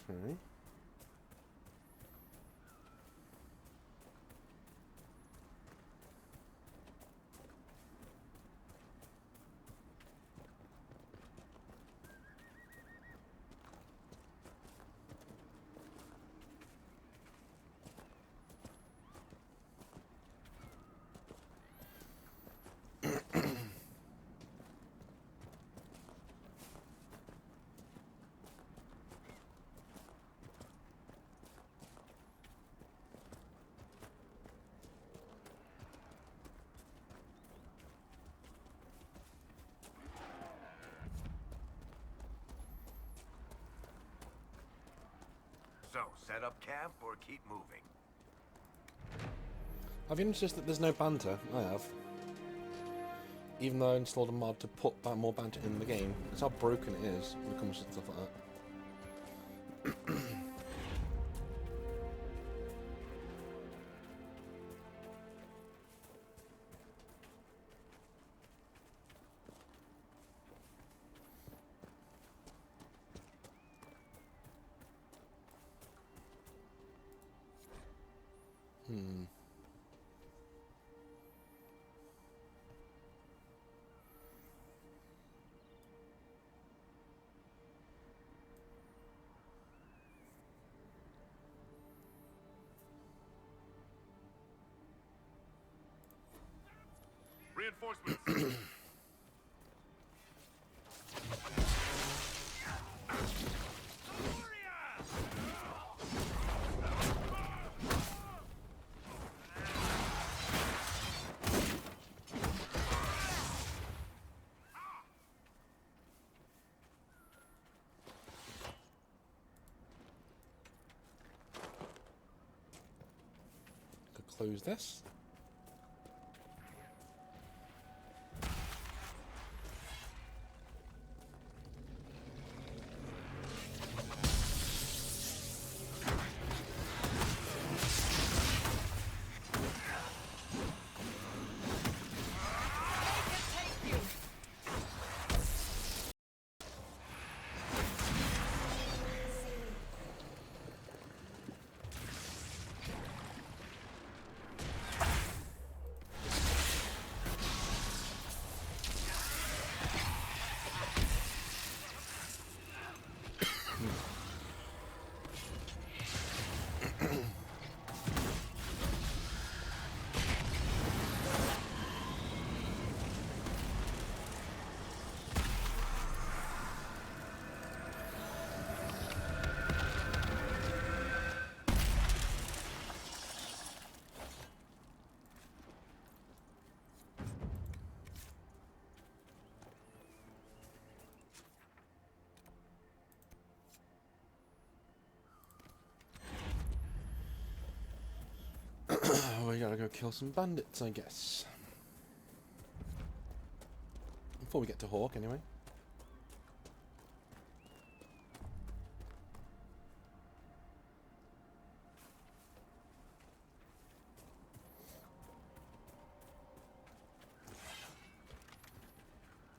Okay. So, set up camp or keep moving? Have you noticed that there's no banter? I have. Even though I installed a mod to put more banter in the game. That's how broken it is when it comes to stuff like that. Reinforcements! Could close this. gotta go kill some bandits, I guess. Before we get to Hawk, anyway.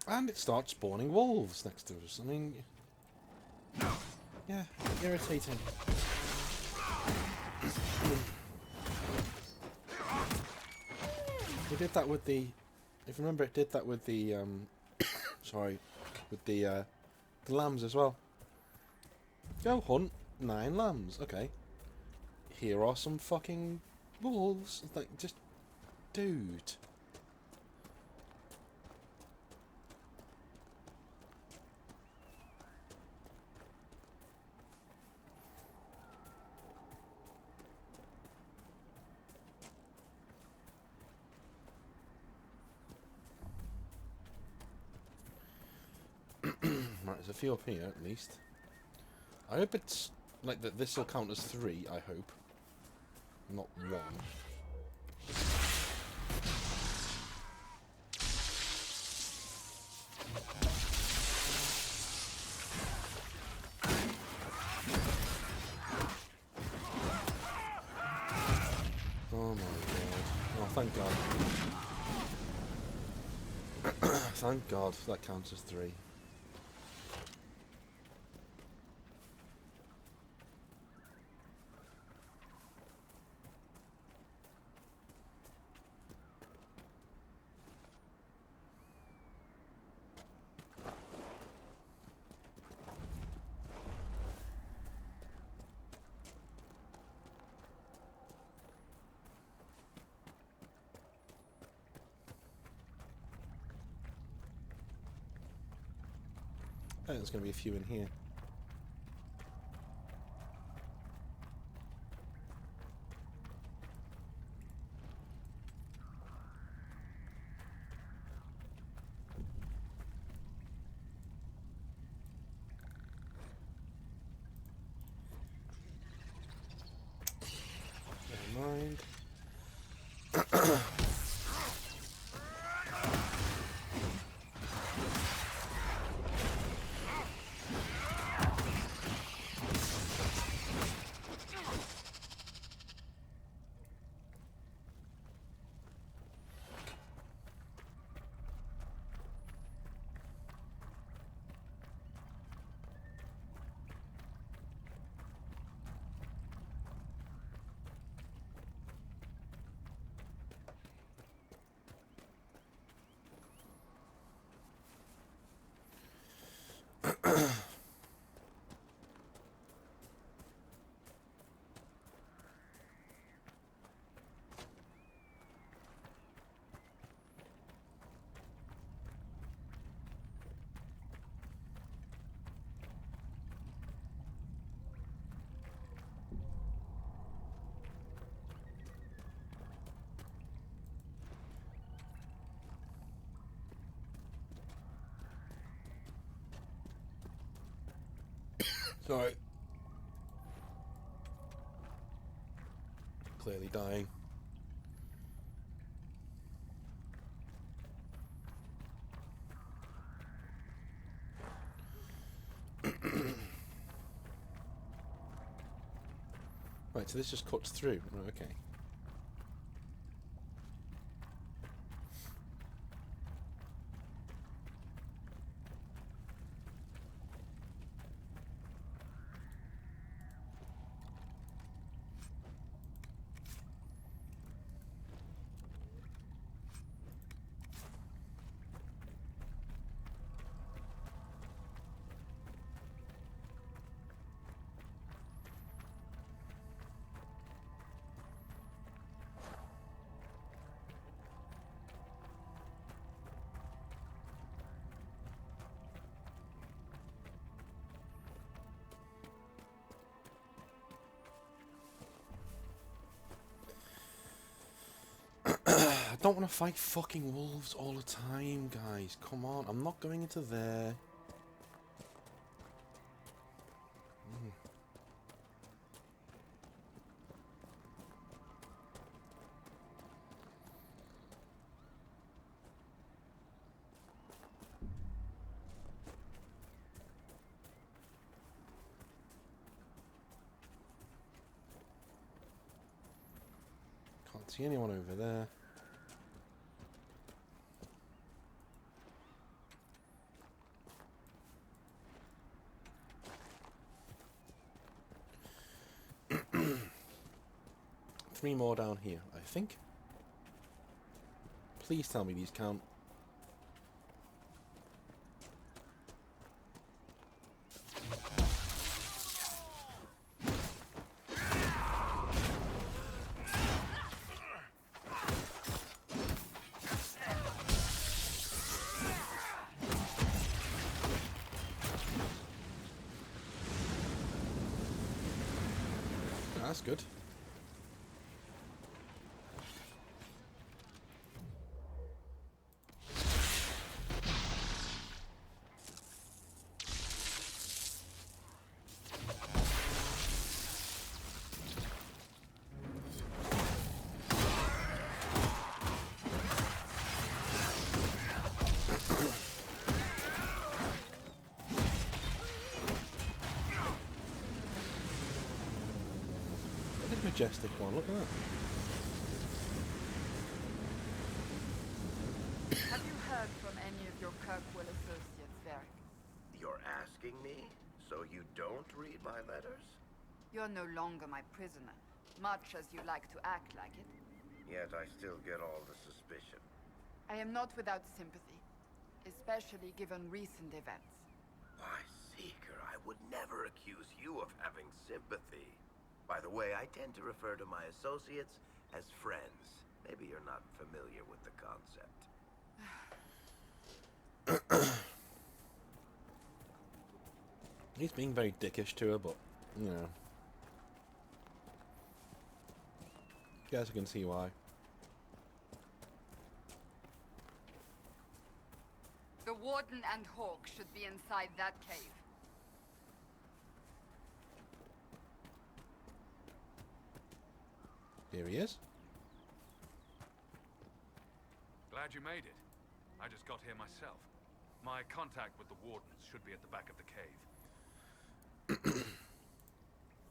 And it starts spawning wolves next to us. I mean... yeah, irritating. We did that with the... if you remember, it did that with the... sorry. With the lambs as well. Go hunt 9 lambs. Okay. Here are some fucking wolves. Like, just... dude. Right, there's a few up here at least. I hope it's like that. This will count as 3. I hope, not 1. Oh my god! Oh, thank God! Thank God that counts as 3. I think there's going to be a few in here. Never mind. Sorry. Clearly dying. Right, so this just cuts through. Oh, okay. I don't want to fight fucking wolves all the time, guys. Come on, I'm not going into there. See anyone over there? Three more down here, I think. Please tell me these count. That's good. Majestic one, look at that. Have you heard from any of your Kirkwall associates, Varric? You're asking me? So you don't read my letters? You're no longer my prisoner, much as you like to act like it. Yet I still get all the suspicion. I am not without sympathy, especially given recent events. Why, Seeker, I would never accuse you of having sympathy. By the way, I tend to refer to my associates as friends. Maybe you're not familiar with the concept. He's being very dickish to her, but, you know. Guess I can see why. The Warden and Hawk should be inside that cave. Here he is. Glad you made it. I just got here myself. My contact with the Wardens should be at the back of the cave.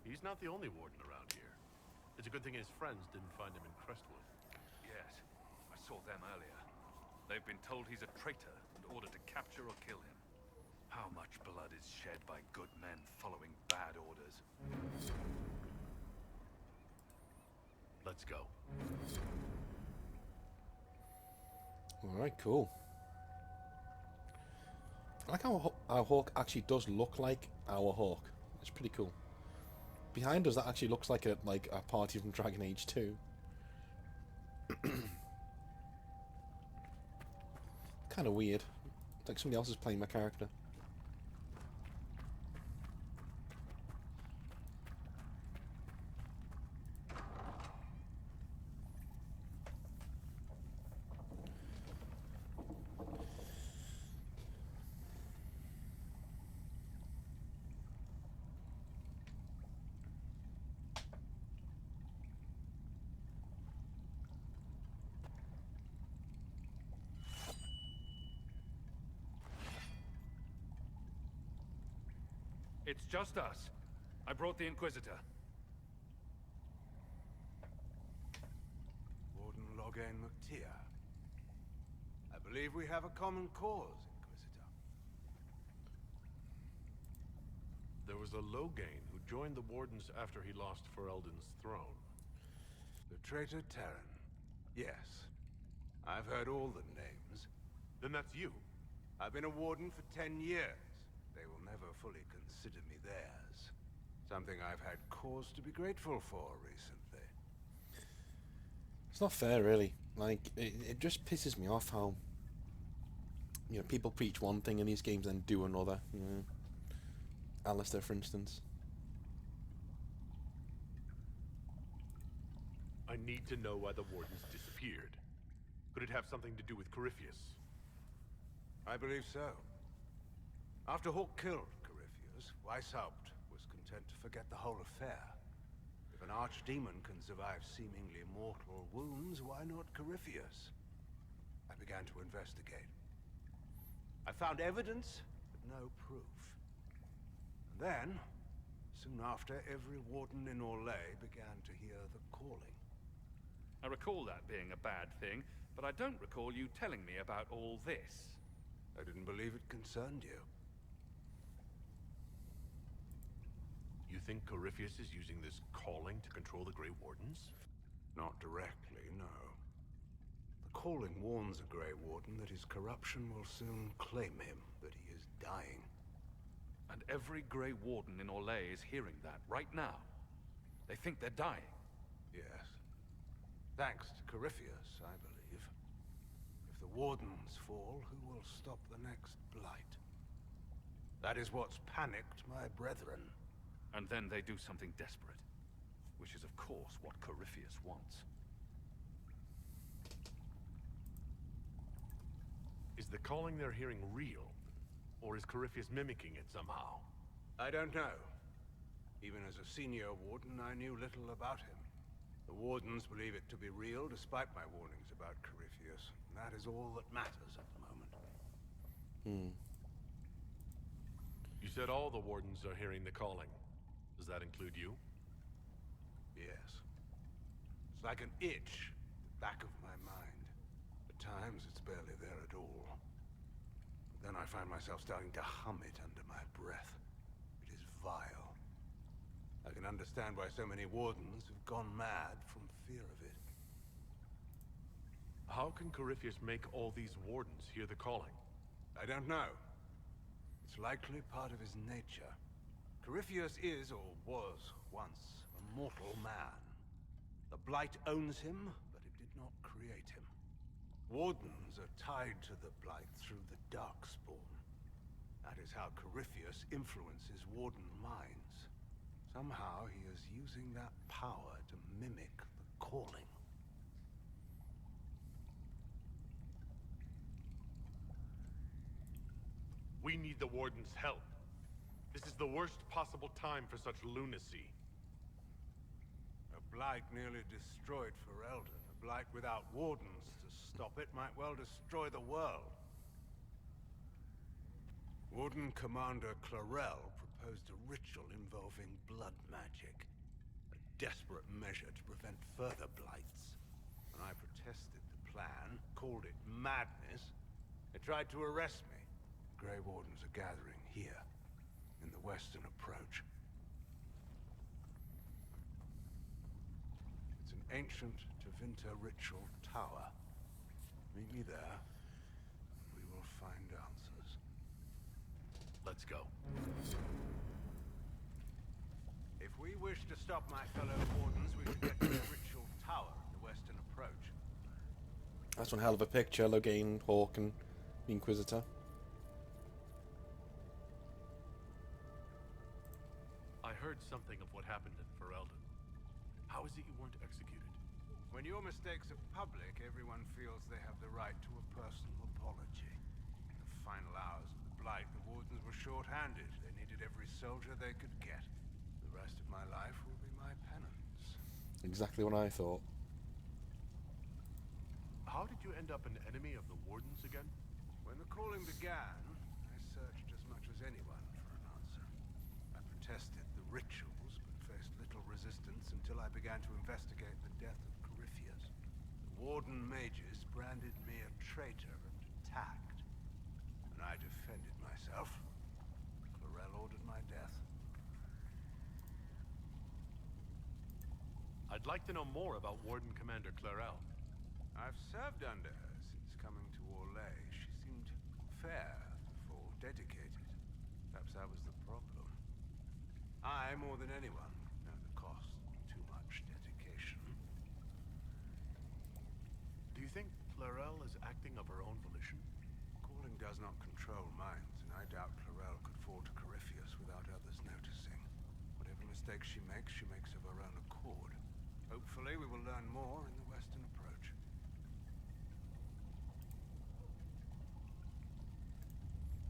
He's not the only Warden around here. It's a good thing his friends didn't find him in Crestwood. Yes, I saw them earlier. They've been told he's a traitor and ordered to capture or kill him. How much blood is shed by good men following bad orders? Let's go. Alright, cool. I like how our Hawk actually does look like our Hawk. It's pretty cool. Behind us, that actually looks like a party from Dragon Age 2. Kind of weird. It's like somebody else is playing my character. It's just us. I brought the Inquisitor. Warden Loghain McTeer. I believe we have a common cause, Inquisitor. There was a Loghain who joined the Wardens after he lost Ferelden's throne. The traitor Terran. Yes. I've heard all the names. Then that's you. I've been a Warden for 10 years. They will never fully consider me theirs. Something I've had cause to be grateful for recently. It's not fair, really. Like, it just pisses me off how, you know, people preach one thing in these games and do another. You know, Alistair, for instance. I need to know why the Wardens disappeared. Could it have something to do with Corypheus? I believe so. After Hawk killed Corypheus, Weishaupt was content to forget the whole affair. If an archdemon can survive seemingly mortal wounds, why not Corypheus? I began to investigate. I found evidence, but no proof. And then, soon after, every warden in Orlais began to hear the calling. I recall that being a bad thing, but I don't recall you telling me about all this. I didn't believe it concerned you. You think Corypheus is using this calling to control the Grey Wardens? Not directly, no. The calling warns a Grey Warden that his corruption will soon claim him, that he is dying. And every Grey Warden in Orlais is hearing that right now. They think they're dying. Yes. Thanks to Corypheus, I believe. If the Wardens fall, who will stop the next Blight? That is what's panicked my brethren. And then they do something desperate. Which is, of course, what Corypheus wants. Is the calling they're hearing real? Or is Corypheus mimicking it somehow? I don't know. Even as a senior warden, I knew little about him. The Wardens believe it to be real, despite my warnings about Corypheus. That is all that matters at the moment. You said all the Wardens are hearing the calling. Does that include you? Yes. It's like an itch at the back of my mind. At times, it's barely there at all. But then I find myself starting to hum it under my breath. It is vile. I can understand why so many Wardens have gone mad from fear of it. How can Corypheus make all these Wardens hear the calling? I don't know. It's likely part of his nature. Corypheus is, or was, once a mortal man. The Blight owns him, but it did not create him. Wardens are tied to the Blight through the Darkspawn. That is how Corypheus influences Warden minds. Somehow he is using that power to mimic the calling. We need the Warden's help. This is the worst possible time for such lunacy. A Blight nearly destroyed Ferelden. A Blight without Wardens to stop it might well destroy the world. Warden Commander Clarel proposed a ritual involving blood magic. A desperate measure to prevent further blights. When I protested the plan, called it madness, they tried to arrest me. Grey Wardens are gathering here, in the western approach. It's an ancient Tevinter ritual tower. Meet me there. We will find answers. Let's go. If we wish to stop my fellow Wardens, we should get to the ritual tower in the western approach. That's one hell of a picture, Loghain, Hawke, and the Inquisitor. I heard something of what happened in Ferelden. How is it you weren't executed? When your mistakes are public, everyone feels they have the right to a personal apology. In the final hours of the Blight, the Wardens were short-handed. They needed every soldier they could get. The rest of my life will be my penance. Exactly what I thought. How did you end up an enemy of the Wardens again? When the calling began, I searched as much as anyone for an answer. I protested the rituals, but faced little resistance until I began to investigate the death of Corypheus. The Warden mages branded me a traitor and attacked. When I defended myself, Clarel ordered my death. I'd like to know more about Warden Commander Clarel. I've served under her since coming to Orlais. She seemed fair before dedicated. Perhaps that was the problem. I, more than anyone, know the cost of too much dedication. Do you think Clarel is acting of her own volition? Calling does not control minds, and I doubt Clarel could fall to Corypheus without others noticing. Whatever mistakes she makes of her own accord. Hopefully we will learn more in the western approach.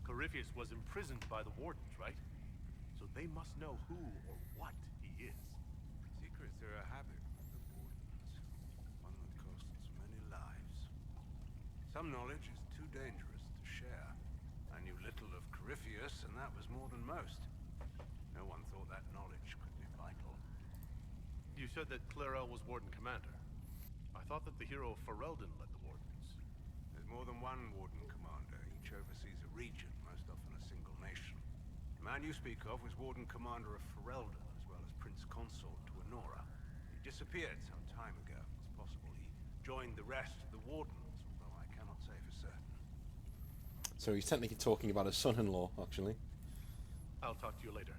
Corypheus was imprisoned by the Wardens, right? So they must know who or what he is. Secrets are a habit of the Wardens. One that costs many lives. Some knowledge is too dangerous to share. I knew little of Corypheus, and that was more than most. No one thought that knowledge could be vital. You said that Clarel was Warden Commander. I thought that the hero Ferelden led the Wardens. There's more than one Warden Commander. Each oversees a region, most often a single nation. The man you speak of was Warden Commander of Ferelden, as well as Prince Consort to Honora. He disappeared some time ago. It's possible he joined the rest of the Wardens, although I cannot say for certain. So he's technically talking about his son-in-law, actually. I'll talk to you later.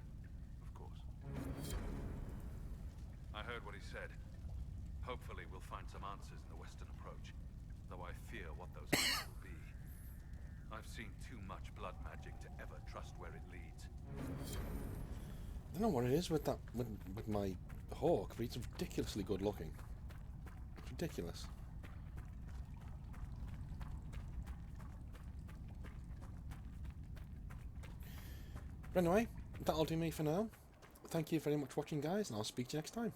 Of course. I heard what he said. Hopefully we'll find some answers in the Western approach, though I fear what those answers will be. I've seen too much blood magic to ever trust where it leads. I don't know what it is with that with my hawk, but it's ridiculously good looking. It's ridiculous. But anyway, that'll do me for now. Thank you very much for watching, guys, and I'll speak to you next time.